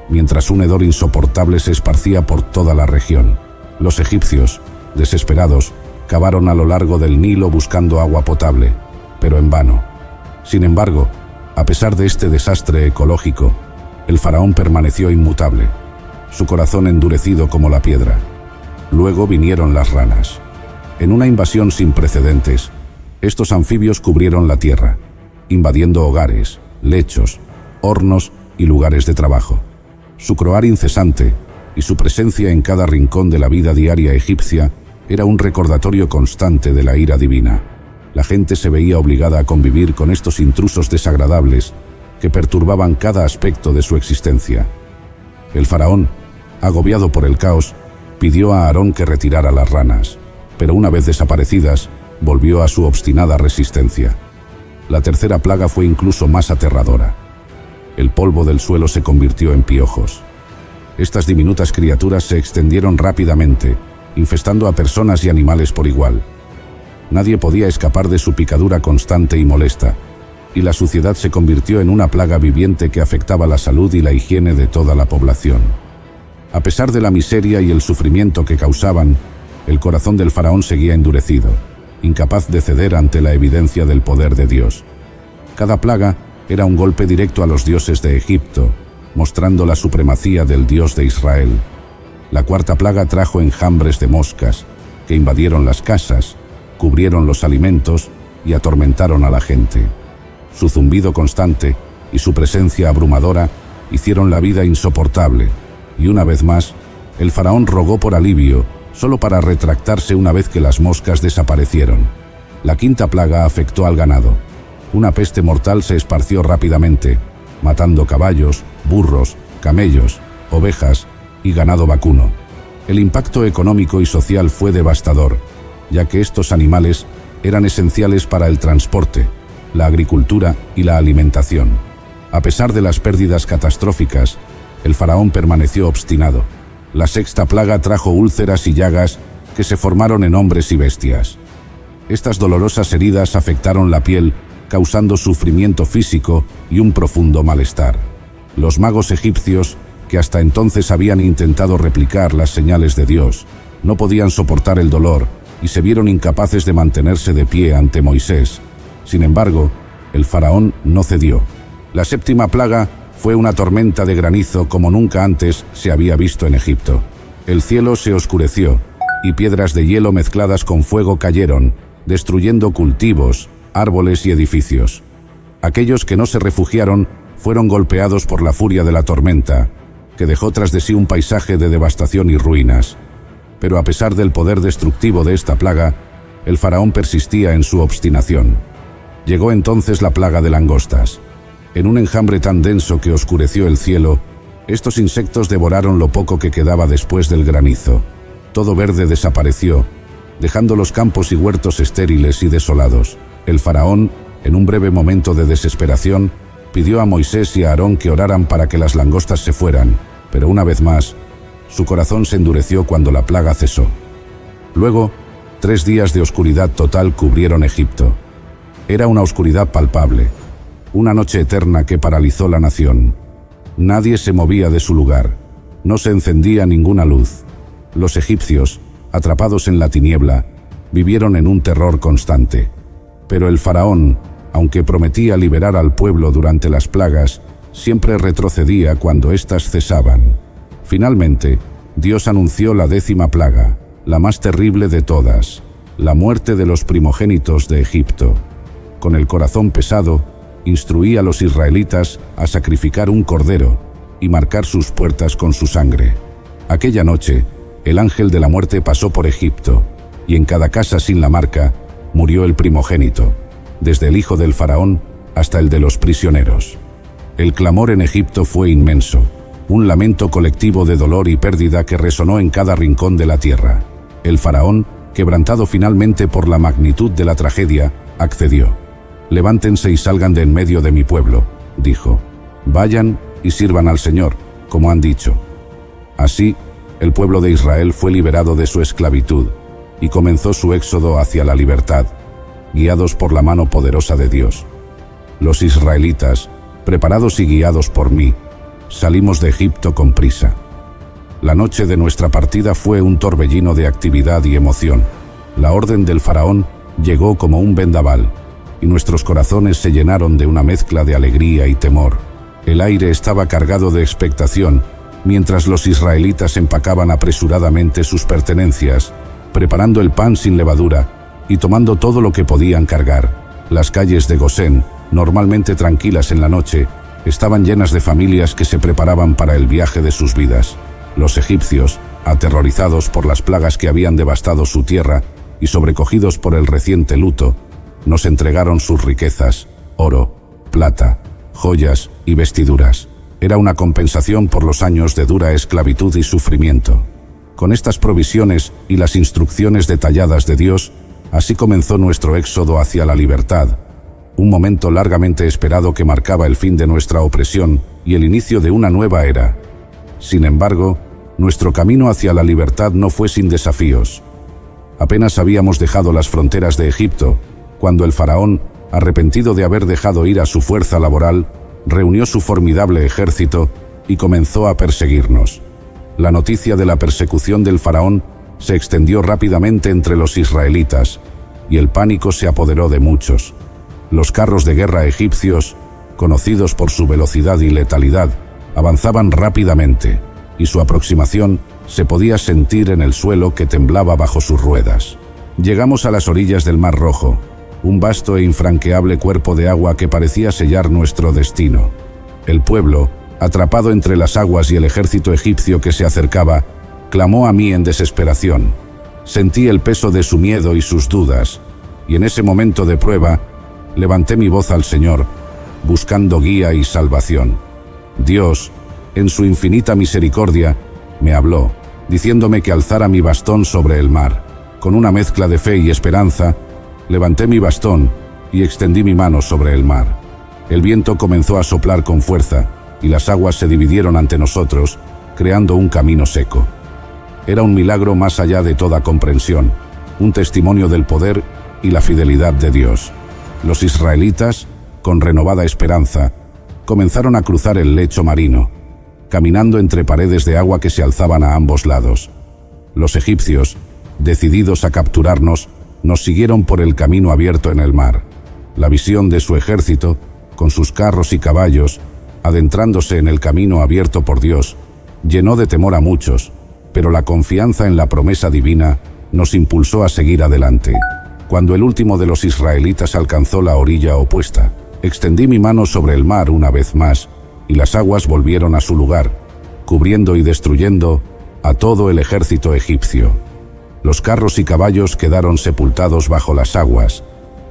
mientras un hedor insoportable se esparcía por toda la región. Los egipcios, desesperados, cavaron a lo largo del Nilo buscando agua potable, pero en vano. Sin embargo, a pesar de este desastre ecológico, el faraón permaneció inmutable, su corazón endurecido como la piedra. Luego vinieron las ranas. En una invasión sin precedentes, estos anfibios cubrieron la tierra, invadiendo hogares, lechos, hornos y lugares de trabajo. Su croar incesante y su presencia en cada rincón de la vida diaria egipcia era un recordatorio constante de la ira divina. La gente se veía obligada a convivir con estos intrusos desagradables que perturbaban cada aspecto de su existencia. El faraón, agobiado por el caos, pidió a Aarón que retirara las ranas, pero una vez desaparecidas, volvió a su obstinada resistencia. La tercera plaga fue incluso más aterradora. El polvo del suelo se convirtió en piojos. Estas diminutas criaturas se extendieron rápidamente, infestando a personas y animales por igual. Nadie podía escapar de su picadura constante y molesta, y la suciedad se convirtió en una plaga viviente que afectaba la salud y la higiene de toda la población. A pesar de la miseria y el sufrimiento que causaban, el corazón del faraón seguía endurecido, incapaz de ceder ante la evidencia del poder de Dios. Cada plaga era un golpe directo a los dioses de Egipto, mostrando la supremacía del Dios de Israel. La cuarta plaga trajo enjambres de moscas, que invadieron las casas, cubrieron los alimentos y atormentaron a la gente. Su zumbido constante y su presencia abrumadora hicieron la vida insoportable, y una vez más, el faraón rogó por alivio, solo para retractarse una vez que las moscas desaparecieron. La quinta plaga afectó al ganado. Una peste mortal se esparció rápidamente, matando caballos, burros, camellos, ovejas y ganado vacuno. El impacto económico y social fue devastador, ya que estos animales eran esenciales para el transporte, la agricultura y la alimentación. A pesar de las pérdidas catastróficas, el faraón permaneció obstinado. La sexta plaga trajo úlceras y llagas que se formaron en hombres y bestias. Estas dolorosas heridas afectaron la piel, causando sufrimiento físico y un profundo malestar. Los magos egipcios, que hasta entonces habían intentado replicar las señales de Dios, no podían soportar el dolor y se vieron incapaces de mantenerse de pie ante Moisés. Sin embargo, el faraón no cedió. La séptima plaga fue una tormenta de granizo como nunca antes se había visto en Egipto. El cielo se oscureció y piedras de hielo mezcladas con fuego cayeron, destruyendo cultivos, árboles y edificios. Aquellos que no se refugiaron fueron golpeados por la furia de la tormenta, que dejó tras de sí un paisaje de devastación y ruinas. Pero a pesar del poder destructivo de esta plaga, el faraón persistía en su obstinación. Llegó entonces la plaga de langostas. En un enjambre tan denso que oscureció el cielo, estos insectos devoraron lo poco que quedaba después del granizo. Todo verde desapareció, dejando los campos y huertos estériles y desolados. El faraón, en un breve momento de desesperación, pidió a Moisés y a Aarón que oraran para que las langostas se fueran, pero una vez más, su corazón se endureció cuando la plaga cesó. Luego, 3 días de oscuridad total cubrieron Egipto. Era una oscuridad palpable, una noche eterna que paralizó la nación. Nadie se movía de su lugar, no se encendía ninguna luz. Los egipcios, atrapados en la tiniebla, vivieron en un terror constante. Pero el faraón, aunque prometía liberar al pueblo durante las plagas, siempre retrocedía cuando éstas cesaban. Finalmente, Dios anunció la 10ª plaga, la más terrible de todas, la muerte de los primogénitos de Egipto. Con el corazón pesado, instruía a los israelitas a sacrificar un cordero y marcar sus puertas con su sangre. Aquella noche, el ángel de la muerte pasó por Egipto, y en cada casa sin la marca murió el primogénito, desde el hijo del faraón hasta el de los prisioneros. El clamor en Egipto fue inmenso, un lamento colectivo de dolor y pérdida que resonó en cada rincón de la tierra. El faraón, quebrantado finalmente por la magnitud de la tragedia, accedió. «Levántense y salgan de en medio de mi pueblo», dijo. «Vayan y sirvan al Señor, como han dicho». Así, el pueblo de Israel fue liberado de su esclavitud y comenzó su éxodo hacia la libertad, guiados por la mano poderosa de Dios. Los israelitas, preparados y guiados por mí, salimos de Egipto con prisa. La noche de nuestra partida fue un torbellino de actividad y emoción. La orden del faraón llegó como un vendaval, y nuestros corazones se llenaron de una mezcla de alegría y temor. El aire estaba cargado de expectación, mientras los israelitas empacaban apresuradamente sus pertenencias, preparando el pan sin levadura y tomando todo lo que podían cargar. Las calles de Gosén, normalmente tranquilas en la noche, estaban llenas de familias que se preparaban para el viaje de sus vidas. Los egipcios, aterrorizados por las plagas que habían devastado su tierra y sobrecogidos por el reciente luto, nos entregaron sus riquezas, oro, plata, joyas y vestiduras. Era una compensación por los años de dura esclavitud y sufrimiento. Con estas provisiones y las instrucciones detalladas de Dios, así comenzó nuestro éxodo hacia la libertad, un momento largamente esperado que marcaba el fin de nuestra opresión y el inicio de una nueva era. Sin embargo, nuestro camino hacia la libertad no fue sin desafíos. Apenas habíamos dejado las fronteras de Egipto, cuando el faraón, arrepentido de haber dejado ir a su fuerza laboral, reunió su formidable ejército y comenzó a perseguirnos. La noticia de la persecución del faraón se extendió rápidamente entre los israelitas, y el pánico se apoderó de muchos. Los carros de guerra egipcios, conocidos por su velocidad y letalidad, avanzaban rápidamente, y su aproximación se podía sentir en el suelo que temblaba bajo sus ruedas. Llegamos a las orillas del Mar Rojo, un vasto e infranqueable cuerpo de agua que parecía sellar nuestro destino. El pueblo, atrapado entre las aguas y el ejército egipcio que se acercaba, clamó a mí en desesperación. Sentí el peso de su miedo y sus dudas, y en ese momento de prueba, levanté mi voz al Señor, buscando guía y salvación. Dios, en su infinita misericordia, me habló, diciéndome que alzara mi bastón sobre el mar. Con una mezcla de fe y esperanza, levanté mi bastón y extendí mi mano sobre el mar. El viento comenzó a soplar con fuerza y las aguas se dividieron ante nosotros, creando un camino seco. Era un milagro más allá de toda comprensión, un testimonio del poder y la fidelidad de Dios. Los israelitas, con renovada esperanza, comenzaron a cruzar el lecho marino, caminando entre paredes de agua que se alzaban a ambos lados. Los egipcios, decididos a capturarnos, nos siguieron por el camino abierto en el mar. La visión de su ejército, con sus carros y caballos, adentrándose en el camino abierto por Dios, llenó de temor a muchos, pero la confianza en la promesa divina nos impulsó a seguir adelante. Cuando el último de los israelitas alcanzó la orilla opuesta, extendí mi mano sobre el mar una vez más, y las aguas volvieron a su lugar, cubriendo y destruyendo a todo el ejército egipcio. Los carros y caballos quedaron sepultados bajo las aguas,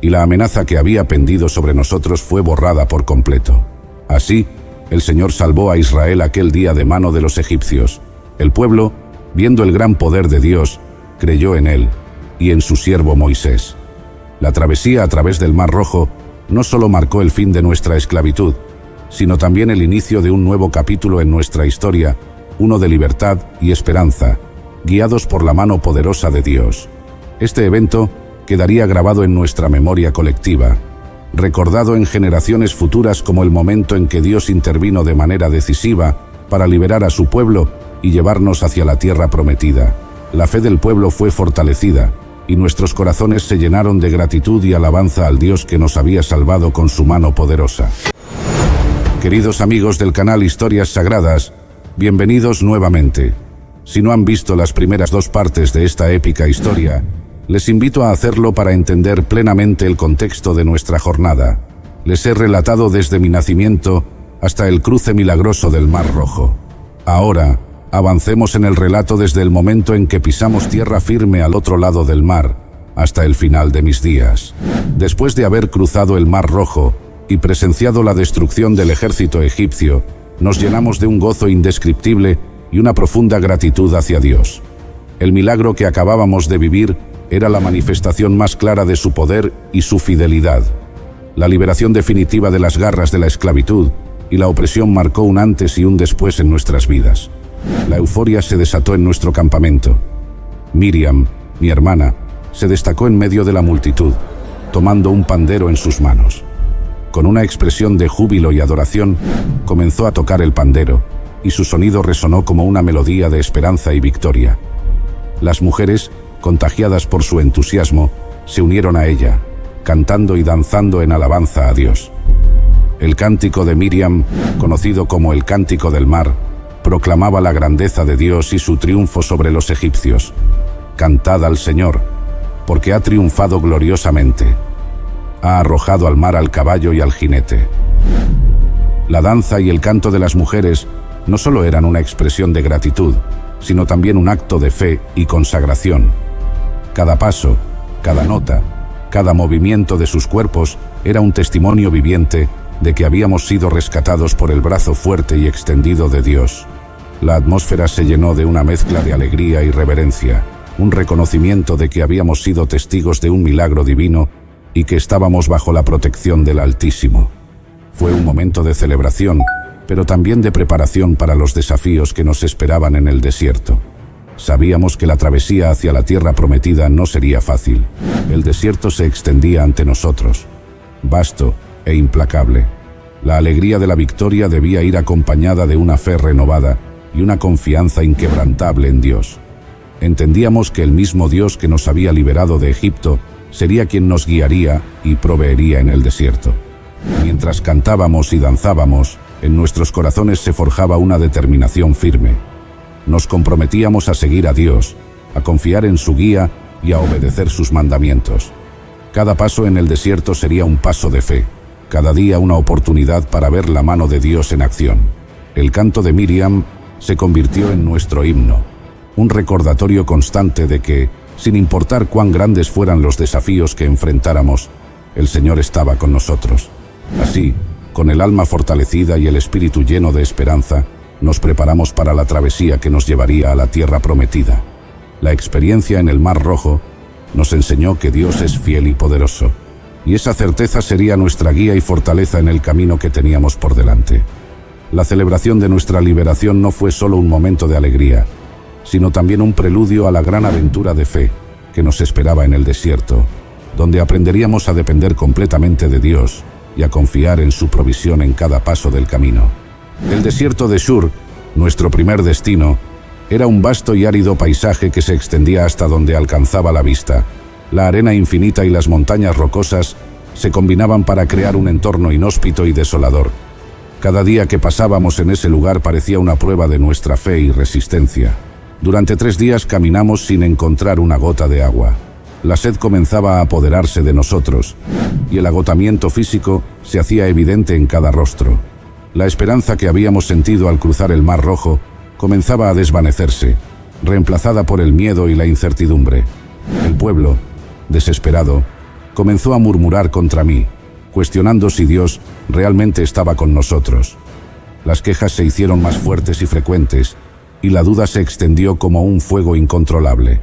y la amenaza que había pendido sobre nosotros fue borrada por completo. Así, el Señor salvó a Israel aquel día de mano de los egipcios. El pueblo, viendo el gran poder de Dios, creyó en Él y en su siervo Moisés. La travesía a través del Mar Rojo no solo marcó el fin de nuestra esclavitud, sino también el inicio de un nuevo capítulo en nuestra historia, uno de libertad y esperanza, guiados por la mano poderosa de Dios. Este evento quedaría grabado en nuestra memoria colectiva, recordado en generaciones futuras como el momento en que Dios intervino de manera decisiva para liberar a su pueblo y llevarnos hacia la tierra prometida. La fe del pueblo fue fortalecida, y nuestros corazones se llenaron de gratitud y alabanza al Dios que nos había salvado con su mano poderosa. Queridos amigos del canal Historias Sagradas, bienvenidos nuevamente. Si no han visto las primeras dos partes de esta épica historia, les invito a hacerlo para entender plenamente el contexto de nuestra jornada. Les he relatado desde mi nacimiento hasta el cruce milagroso del Mar Rojo. Ahora, avancemos en el relato desde el momento en que pisamos tierra firme al otro lado del mar, hasta el final de mis días. Después de haber cruzado el Mar Rojo y presenciado la destrucción del ejército egipcio, nos llenamos de un gozo indescriptible y una profunda gratitud hacia Dios. El milagro que acabábamos de vivir era la manifestación más clara de su poder y su fidelidad. La liberación definitiva de las garras de la esclavitud y la opresión marcó un antes y un después en nuestras vidas. La euforia se desató en nuestro campamento. Miriam, mi hermana, se destacó en medio de la multitud, tomando un pandero en sus manos. Con una expresión de júbilo y adoración, comenzó a tocar el pandero, y su sonido resonó como una melodía de esperanza y victoria. Las mujeres, contagiadas por su entusiasmo, se unieron a ella, cantando y danzando en alabanza a Dios. El cántico de Miriam, conocido como el Cántico del Mar, proclamaba la grandeza de Dios y su triunfo sobre los egipcios. Cantad al Señor, porque ha triunfado gloriosamente. Ha arrojado al mar al caballo y al jinete. La danza y el canto de las mujeres no solo eran una expresión de gratitud, sino también un acto de fe y consagración. Cada paso, cada nota, cada movimiento de sus cuerpos era un testimonio viviente de que habíamos sido rescatados por el brazo fuerte y extendido de Dios. La atmósfera se llenó de una mezcla de alegría y reverencia, un reconocimiento de que habíamos sido testigos de un milagro divino y que estábamos bajo la protección del Altísimo. Fue un momento de celebración, pero también de preparación para los desafíos que nos esperaban en el desierto. Sabíamos que la travesía hacia la tierra prometida no sería fácil. El desierto se extendía ante nosotros, vasto e implacable. La alegría de la victoria debía ir acompañada de una fe renovada y una confianza inquebrantable en Dios. Entendíamos que el mismo Dios que nos había liberado de Egipto sería quien nos guiaría y proveería en el desierto. Mientras cantábamos y danzábamos, en nuestros corazones se forjaba una determinación firme. Nos comprometíamos a seguir a Dios, a confiar en su guía y a obedecer sus mandamientos. Cada paso en el desierto sería un paso de fe, cada día una oportunidad para ver la mano de Dios en acción. El canto de Miriam se convirtió en nuestro himno, un recordatorio constante de que, sin importar cuán grandes fueran los desafíos que enfrentáramos, el Señor estaba con nosotros. Así, con el alma fortalecida y el espíritu lleno de esperanza, nos preparamos para la travesía que nos llevaría a la tierra prometida. La experiencia en el Mar Rojo nos enseñó que Dios es fiel y poderoso, y esa certeza sería nuestra guía y fortaleza en el camino que teníamos por delante. La celebración de nuestra liberación no fue solo un momento de alegría, sino también un preludio a la gran aventura de fe que nos esperaba en el desierto, donde aprenderíamos a depender completamente de Dios y a confiar en su provisión en cada paso del camino. El desierto de Shur, nuestro primer destino, era un vasto y árido paisaje que se extendía hasta donde alcanzaba la vista. La arena infinita y las montañas rocosas se combinaban para crear un entorno inhóspito y desolador. Cada día que pasábamos en ese lugar parecía una prueba de nuestra fe y resistencia. Durante 3 días caminamos sin encontrar una gota de agua. La sed comenzaba a apoderarse de nosotros, y el agotamiento físico se hacía evidente en cada rostro. La esperanza que habíamos sentido al cruzar el Mar Rojo comenzaba a desvanecerse, reemplazada por el miedo y la incertidumbre. El pueblo, desesperado, comenzó a murmurar contra mí, cuestionando si Dios realmente estaba con nosotros. Las quejas se hicieron más fuertes y frecuentes, y la duda se extendió como un fuego incontrolable.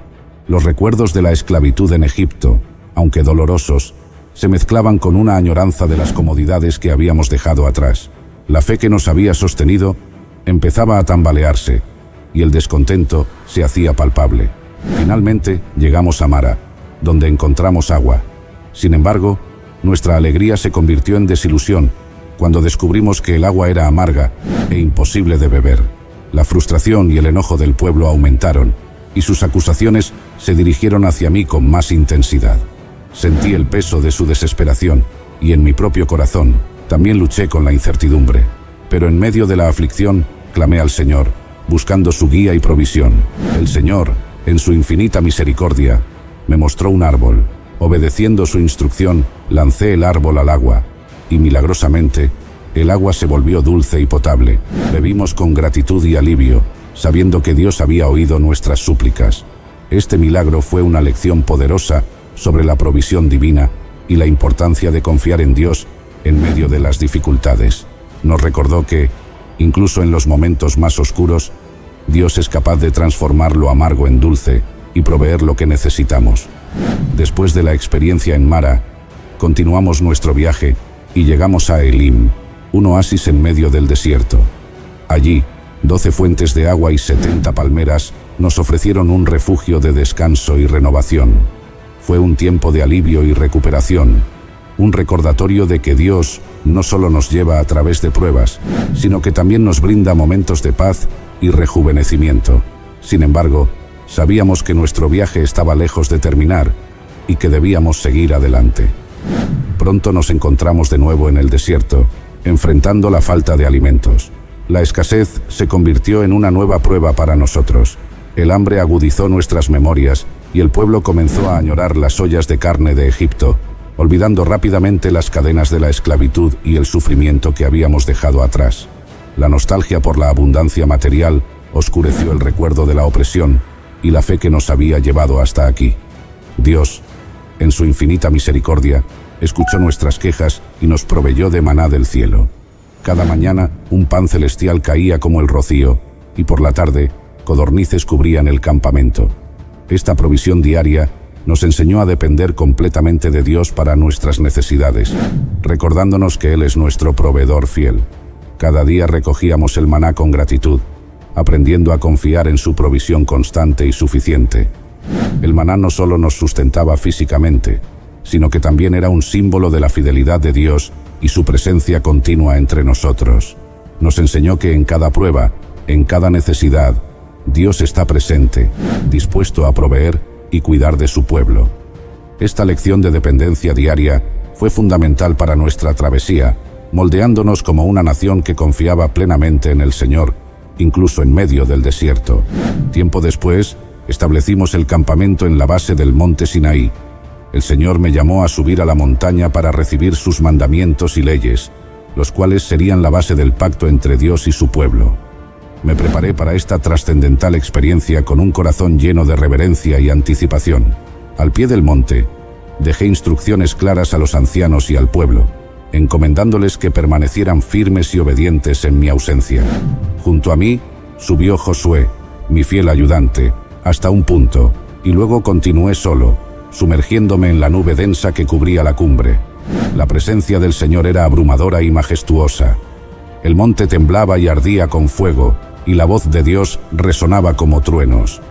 Los recuerdos de la esclavitud en Egipto, aunque dolorosos, se mezclaban con una añoranza de las comodidades que habíamos dejado atrás. La fe que nos había sostenido empezaba a tambalearse, y el descontento se hacía palpable. Finalmente llegamos a Mara, donde encontramos agua. Sin embargo, nuestra alegría se convirtió en desilusión cuando descubrimos que el agua era amarga e imposible de beber. La frustración y el enojo del pueblo aumentaron, y sus acusaciones se dirigieron hacia mí con más intensidad. Sentí el peso de su desesperación, y en mi propio corazón también luché con la incertidumbre. Pero en medio de la aflicción, clamé al Señor, buscando su guía y provisión. El Señor, en su infinita misericordia, me mostró un árbol. Obedeciendo su instrucción, lancé el árbol al agua, y milagrosamente, el agua se volvió dulce y potable. Bebimos con gratitud y alivio, sabiendo que Dios había oído nuestras súplicas. Este milagro fue una lección poderosa sobre la provisión divina y la importancia de confiar en Dios en medio de las dificultades. Nos recordó que, incluso en los momentos más oscuros, Dios es capaz de transformar lo amargo en dulce y proveer lo que necesitamos. Después de la experiencia en Mara, continuamos nuestro viaje y llegamos a Elim, un oasis en medio del desierto. Allí, 12 fuentes de agua y 70 palmeras nos ofrecieron un refugio de descanso y renovación. Fue un tiempo de alivio y recuperación, un recordatorio de que Dios no solo nos lleva a través de pruebas, sino que también nos brinda momentos de paz y rejuvenecimiento. Sin embargo, sabíamos que nuestro viaje estaba lejos de terminar y que debíamos seguir adelante. Pronto nos encontramos de nuevo en el desierto, enfrentando la falta de alimentos. La escasez se convirtió en una nueva prueba para nosotros. El hambre agudizó nuestras memorias y el pueblo comenzó a añorar las ollas de carne de Egipto, olvidando rápidamente las cadenas de la esclavitud y el sufrimiento que habíamos dejado atrás. La nostalgia por la abundancia material oscureció el recuerdo de la opresión y la fe que nos había llevado hasta aquí. Dios, en su infinita misericordia, escuchó nuestras quejas y nos proveyó de maná del cielo. Cada mañana un pan celestial caía como el rocío, y por la tarde codornices cubrían el campamento. Esta provisión diaria nos enseñó a depender completamente de Dios para nuestras necesidades, recordándonos que Él es nuestro proveedor fiel. Cada día recogíamos el maná con gratitud, aprendiendo a confiar en su provisión constante y suficiente. El maná no solo nos sustentaba físicamente, sino que también era un símbolo de la fidelidad de Dios y su presencia continua entre nosotros. Nos enseñó que en cada prueba, en cada necesidad, Dios está presente, dispuesto a proveer y cuidar de su pueblo. Esta lección de dependencia diaria fue fundamental para nuestra travesía, moldeándonos como una nación que confiaba plenamente en el Señor, incluso en medio del desierto. Tiempo después, establecimos el campamento en la base del monte Sinaí. El Señor me llamó a subir a la montaña para recibir sus mandamientos y leyes, los cuales serían la base del pacto entre Dios y su pueblo. Me preparé para esta trascendental experiencia con un corazón lleno de reverencia y anticipación. Al pie del monte, dejé instrucciones claras a los ancianos y al pueblo, encomendándoles que permanecieran firmes y obedientes en mi ausencia. Junto a mí, subió Josué, mi fiel ayudante, hasta un punto, y luego continué solo, sumergiéndome en la nube densa que cubría la cumbre. La presencia del Señor era abrumadora y majestuosa. El monte temblaba y ardía con fuego, y la voz de Dios resonaba como truenos.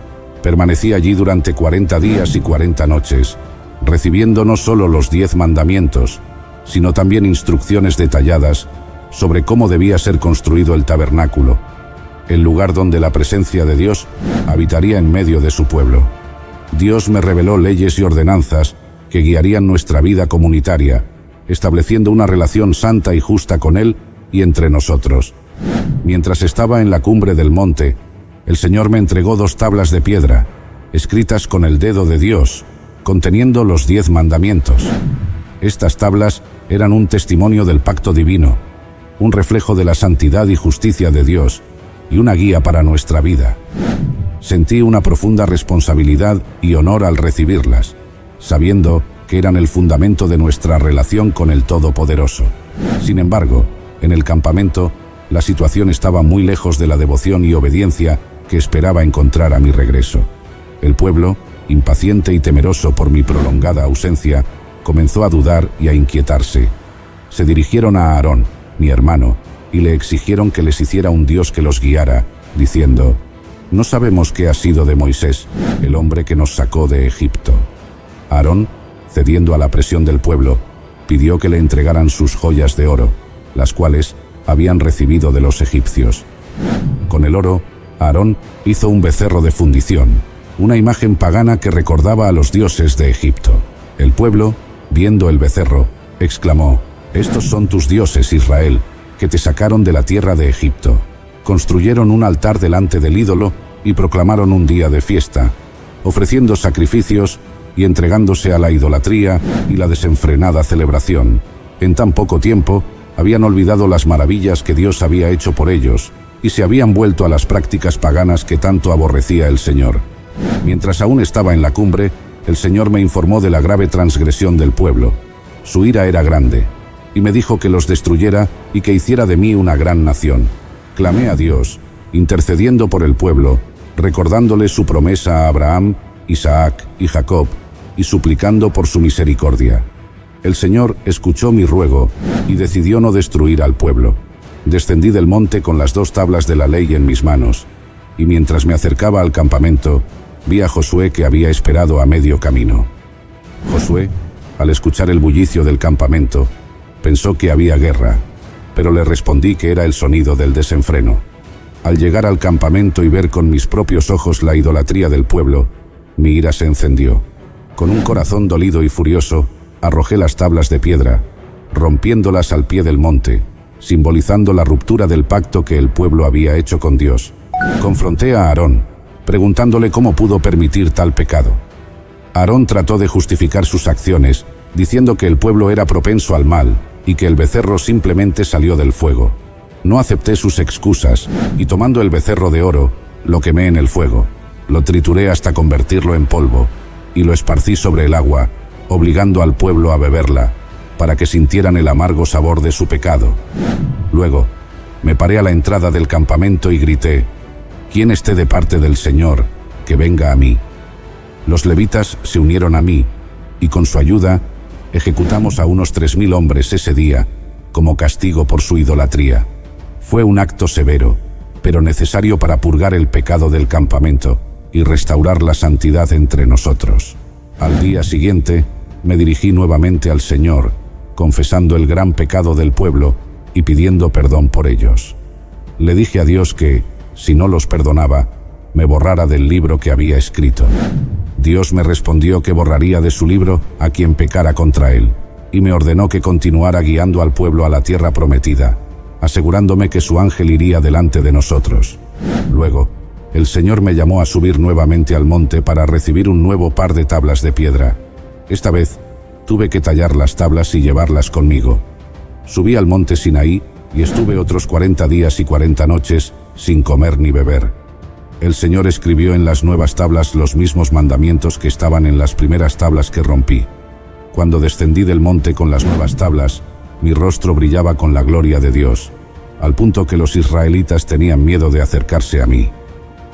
Permanecí allí durante 40 días y 40 noches, recibiendo no solo los 10 mandamientos, sino también instrucciones detalladas sobre cómo debía ser construido el tabernáculo, el lugar donde la presencia de Dios habitaría en medio de su pueblo. Dios me reveló leyes y ordenanzas que guiarían nuestra vida comunitaria, estableciendo una relación santa y justa con Él y entre nosotros. Mientras estaba en la cumbre del monte, el Señor me entregó 2 tablas de piedra, escritas con el dedo de Dios, conteniendo los 10 mandamientos. Estas tablas eran un testimonio del pacto divino, un reflejo de la santidad y justicia de Dios, y una guía para nuestra vida. Sentí una profunda responsabilidad y honor al recibirlas, sabiendo que eran el fundamento de nuestra relación con el Todopoderoso. Sin embargo, en el campamento, la situación estaba muy lejos de la devoción y obediencia que esperaba encontrar a mi regreso. El pueblo, impaciente y temeroso por mi prolongada ausencia, comenzó a dudar y a inquietarse. Se dirigieron a Aarón, mi hermano, y le exigieron que les hiciera un Dios que los guiara, diciendo: «No sabemos qué ha sido de Moisés, el hombre que nos sacó de Egipto». Aarón, cediendo a la presión del pueblo, pidió que le entregaran sus joyas de oro, las cuales habían recibido de los egipcios. Con el oro, Aarón hizo un becerro de fundición, una imagen pagana que recordaba a los dioses de Egipto. El pueblo, viendo el becerro, exclamó: «Estos son tus dioses, Israel, que te sacaron de la tierra de Egipto». Construyeron un altar delante del ídolo y proclamaron un día de fiesta, ofreciendo sacrificios y entregándose a la idolatría y la desenfrenada celebración. En tan poco tiempo, habían olvidado las maravillas que Dios había hecho por ellos y se habían vuelto a las prácticas paganas que tanto aborrecía el Señor. Mientras aún estaba en la cumbre, el Señor me informó de la grave transgresión del pueblo. Su ira era grande, y me dijo que los destruyera y que hiciera de mí una gran nación. Clamé a Dios, intercediendo por el pueblo, recordándole su promesa a Abraham, Isaac y Jacob, y suplicando por su misericordia. El Señor escuchó mi ruego y decidió no destruir al pueblo. Descendí del monte con las 2 tablas de la ley en mis manos, y mientras me acercaba al campamento, vi a Josué que había esperado a medio camino. Josué, Al escuchar el bullicio del campamento, pensó que había guerra, pero le respondí que era el sonido del desenfreno. Al llegar al campamento y ver con mis propios ojos la idolatría del pueblo, mi ira se encendió. Con un corazón dolido y furioso, arrojé las tablas de piedra, rompiéndolas al pie del monte, simbolizando la ruptura del pacto que el pueblo había hecho con Dios. Confronté a Aarón, preguntándole cómo pudo permitir tal pecado. Aarón trató de justificar sus acciones, diciendo que el pueblo era propenso al mal y que el becerro simplemente salió del fuego. No acepté sus excusas y tomando el becerro de oro, lo quemé en el fuego, lo trituré hasta convertirlo en polvo y lo esparcí sobre el agua, obligando al pueblo a beberla, para que sintieran el amargo sabor de su pecado. Luego, me paré a la entrada del campamento y grité: «Quien esté de parte del Señor, que venga a mí». Los levitas se unieron a mí, y con su ayuda, ejecutamos a unos 3000 hombres ese día, como castigo por su idolatría. Fue un acto severo, pero necesario para purgar el pecado del campamento y restaurar la santidad entre nosotros. Al día siguiente, me dirigí nuevamente al Señor, confesando el gran pecado del pueblo y pidiendo perdón por ellos. Le dije a Dios que, si no los perdonaba, me borrara del libro que había escrito. Dios me respondió que borraría de su libro a quien pecara contra él, y me ordenó que continuara guiando al pueblo a la tierra prometida, asegurándome que su ángel iría delante de nosotros. Luego, el Señor me llamó a subir nuevamente al monte para recibir un nuevo par de tablas de piedra. Esta vez, tuve que tallar las tablas y llevarlas conmigo. Subí al monte Sinaí y estuve otros 40 días y 40 noches sin comer ni beber. El Señor escribió en las nuevas tablas los mismos mandamientos que estaban en las primeras tablas que rompí. Cuando descendí del monte con las nuevas tablas, mi rostro brillaba con la gloria de Dios, al punto que los israelitas tenían miedo de acercarse a mí.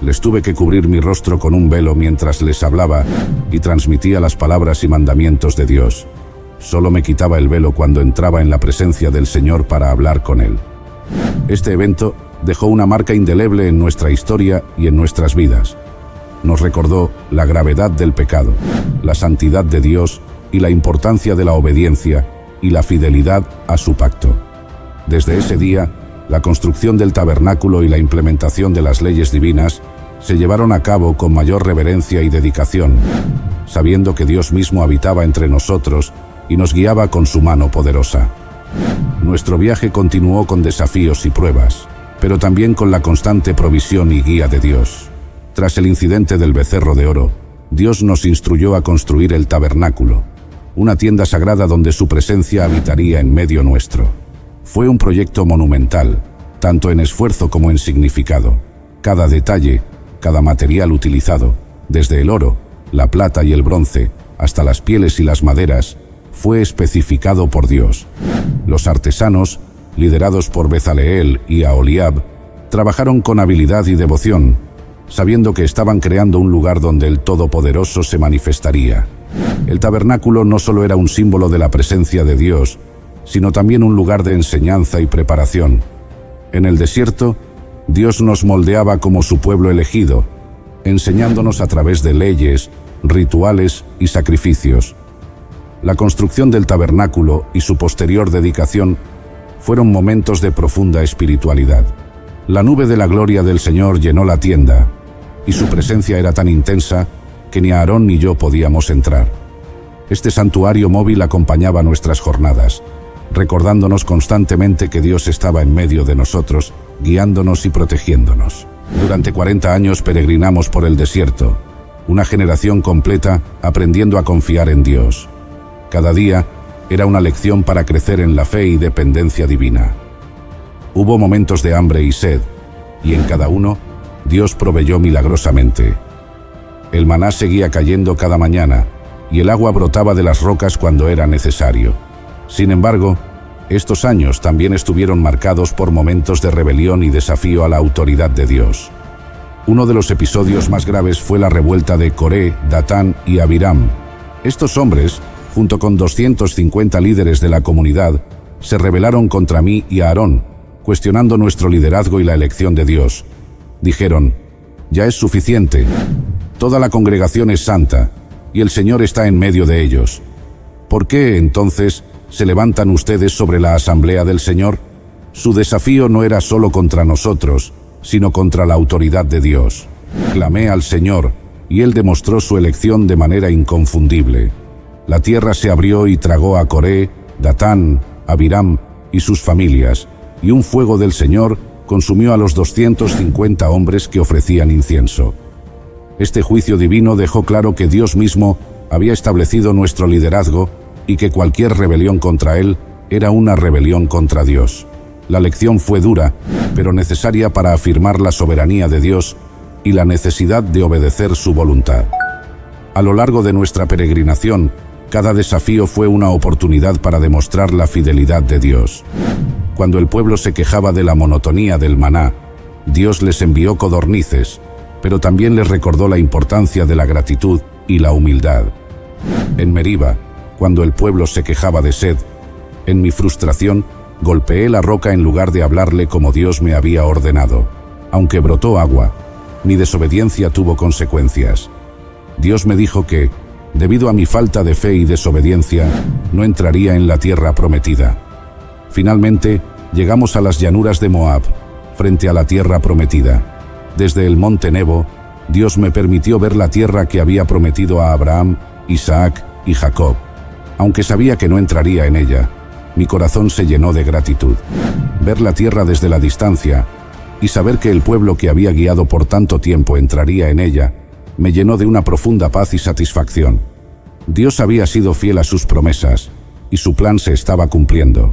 Les tuve que cubrir mi rostro con un velo mientras les hablaba y transmitía las palabras y mandamientos de Dios. Solo me quitaba el velo cuando entraba en la presencia del Señor para hablar con Él. Este evento dejó una marca indeleble en nuestra historia y en nuestras vidas. Nos recordó la gravedad del pecado, la santidad de Dios y la importancia de la obediencia y la fidelidad a su pacto. Desde ese día, la construcción del tabernáculo y la implementación de las leyes divinas se llevaron a cabo con mayor reverencia y dedicación, sabiendo que Dios mismo habitaba entre nosotros y nos guiaba con su mano poderosa. Nuestro viaje continuó con desafíos y pruebas, pero también con la constante provisión y guía de Dios. Tras el incidente del becerro de oro, Dios nos instruyó a construir el tabernáculo, una tienda sagrada donde su presencia habitaría en medio nuestro. Fue un proyecto monumental, tanto en esfuerzo como en significado. Cada detalle, cada material utilizado, desde el oro, la plata y el bronce, hasta las pieles y las maderas, fue especificado por Dios. Los artesanos, liderados por Bezaleel y Aholiab, trabajaron con habilidad y devoción, sabiendo que estaban creando un lugar donde el Todopoderoso se manifestaría. El tabernáculo no solo era un símbolo de la presencia de Dios, sino también un lugar de enseñanza y preparación. En el desierto, Dios nos moldeaba como su pueblo elegido, enseñándonos a través de leyes, rituales y sacrificios. La construcción del tabernáculo y su posterior dedicación fueron momentos de profunda espiritualidad. La nube de la gloria del Señor llenó la tienda, y su presencia era tan intensa que ni Aarón ni yo podíamos entrar. Este santuario móvil acompañaba nuestras jornadas, recordándonos constantemente que Dios estaba en medio de nosotros, guiándonos y protegiéndonos. Durante 40 años peregrinamos por el desierto, una generación completa aprendiendo a confiar en Dios. Cada día era una lección para crecer en la fe y dependencia divina. Hubo momentos de hambre y sed, y en cada uno, Dios proveyó milagrosamente. El maná seguía cayendo cada mañana, y el agua brotaba de las rocas cuando era necesario. Sin embargo, estos años también estuvieron marcados por momentos de rebelión y desafío a la autoridad de Dios. Uno de los episodios más graves fue la revuelta de Coré, Datán y Abiram. Estos hombres, junto con 250 líderes de la comunidad, se rebelaron contra mí y Aarón, cuestionando nuestro liderazgo y la elección de Dios. Dijeron: «Ya es suficiente. Toda la congregación es santa, y el Señor está en medio de ellos. ¿Por qué, entonces, se levantan ustedes sobre la asamblea del Señor? Su desafío no era solo contra nosotros, sino contra la autoridad de Dios. Clamé al Señor, y Él demostró su elección de manera inconfundible. La tierra se abrió y tragó a Coré, Datán, Abiram y sus familias, y un fuego del Señor consumió a los 250 hombres que ofrecían incienso. Este juicio divino dejó claro que Dios mismo había establecido nuestro liderazgo y que cualquier rebelión contra Él era una rebelión contra Dios. La lección fue dura, pero necesaria para afirmar la soberanía de Dios y la necesidad de obedecer su voluntad. A lo largo de nuestra peregrinación, cada desafío fue una oportunidad para demostrar la fidelidad de Dios. Cuando el pueblo se quejaba de la monotonía del maná, Dios les envió codornices, pero también les recordó la importancia de la gratitud y la humildad. En Meriba, cuando el pueblo se quejaba de sed, en mi frustración, golpeé la roca en lugar de hablarle como Dios me había ordenado. Aunque brotó agua, mi desobediencia tuvo consecuencias. Dios me dijo que, debido a mi falta de fe y desobediencia, no entraría en la tierra prometida. Finalmente, llegamos a las llanuras de Moab, frente a la tierra prometida. Desde el monte Nebo, Dios me permitió ver la tierra que había prometido a Abraham, Isaac y Jacob. Aunque sabía que no entraría en ella, mi corazón se llenó de gratitud. Ver la tierra desde la distancia y saber que el pueblo que había guiado por tanto tiempo entraría en ella, me llenó de una profunda paz y satisfacción. Dios había sido fiel a sus promesas y su plan se estaba cumpliendo.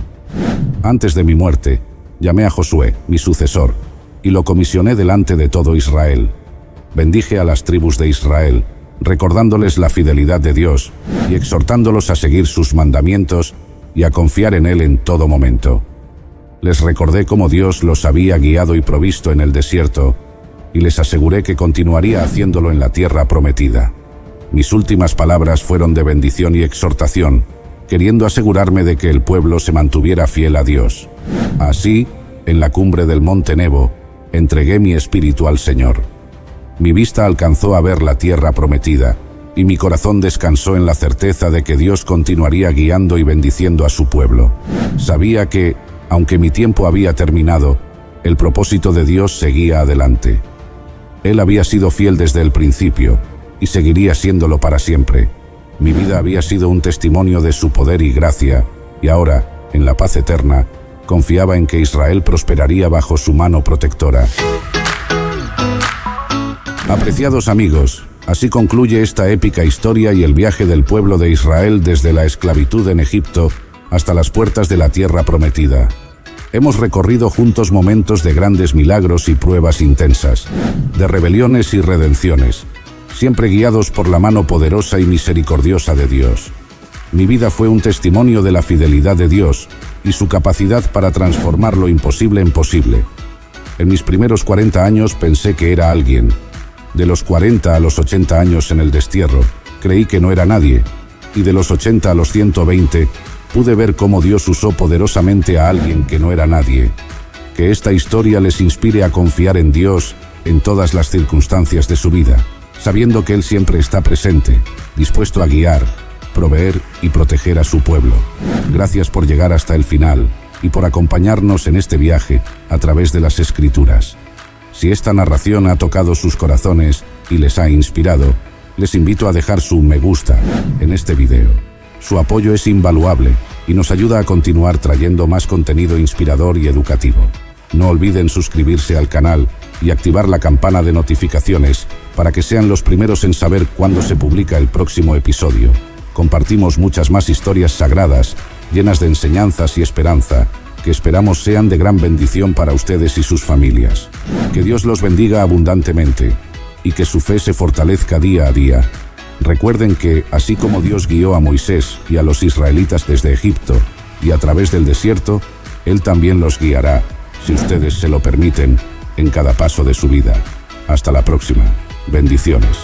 Antes de mi muerte, llamé a Josué, mi sucesor, y lo comisioné delante de todo Israel. Bendije a las tribus de Israel, recordándoles la fidelidad de Dios y exhortándolos a seguir sus mandamientos y a confiar en Él en todo momento. Les recordé cómo Dios los había guiado y provisto en el desierto, y les aseguré que continuaría haciéndolo en la tierra prometida. Mis últimas palabras fueron de bendición y exhortación, queriendo asegurarme de que el pueblo se mantuviera fiel a Dios. Así, en la cumbre del monte Nebo, entregué mi espíritu al Señor. Mi vista alcanzó a ver la tierra prometida, y mi corazón descansó en la certeza de que Dios continuaría guiando y bendiciendo a su pueblo. Sabía que, aunque mi tiempo había terminado, el propósito de Dios seguía adelante. Él había sido fiel desde el principio, y seguiría siéndolo para siempre. Mi vida había sido un testimonio de su poder y gracia, y ahora, en la paz eterna, confiaba en que Israel prosperaría bajo su mano protectora. Apreciados amigos, así concluye esta épica historia y el viaje del pueblo de Israel desde la esclavitud en Egipto hasta las puertas de la tierra prometida. Hemos recorrido juntos momentos de grandes milagros y pruebas intensas, de rebeliones y redenciones, siempre guiados por la mano poderosa y misericordiosa de Dios. Mi vida fue un testimonio de la fidelidad de Dios y su capacidad para transformar lo imposible en posible. En mis primeros 40 años pensé que era alguien. De los 40 a los 80 años en el destierro, creí que no era nadie, y de los 80 a los 120, pude ver cómo Dios usó poderosamente a alguien que no era nadie. Que esta historia les inspire a confiar en Dios en todas las circunstancias de su vida, sabiendo que Él siempre está presente, dispuesto a guiar, proveer y proteger a su pueblo. Gracias por llegar hasta el final y por acompañarnos en este viaje a través de las Escrituras. Si esta narración ha tocado sus corazones y les ha inspirado, les invito a dejar su me gusta en este video. Su apoyo es invaluable y nos ayuda a continuar trayendo más contenido inspirador y educativo. No olviden suscribirse al canal y activar la campana de notificaciones para que sean los primeros en saber cuándo se publica el próximo episodio. Compartimos muchas más historias sagradas, llenas de enseñanzas y esperanza, que esperamos sean de gran bendición para ustedes y sus familias. Que Dios los bendiga abundantemente y que su fe se fortalezca día a día. Recuerden que, así como Dios guió a Moisés y a los israelitas desde Egipto y a través del desierto, Él también los guiará, si ustedes se lo permiten, en cada paso de su vida. Hasta la próxima. Bendiciones.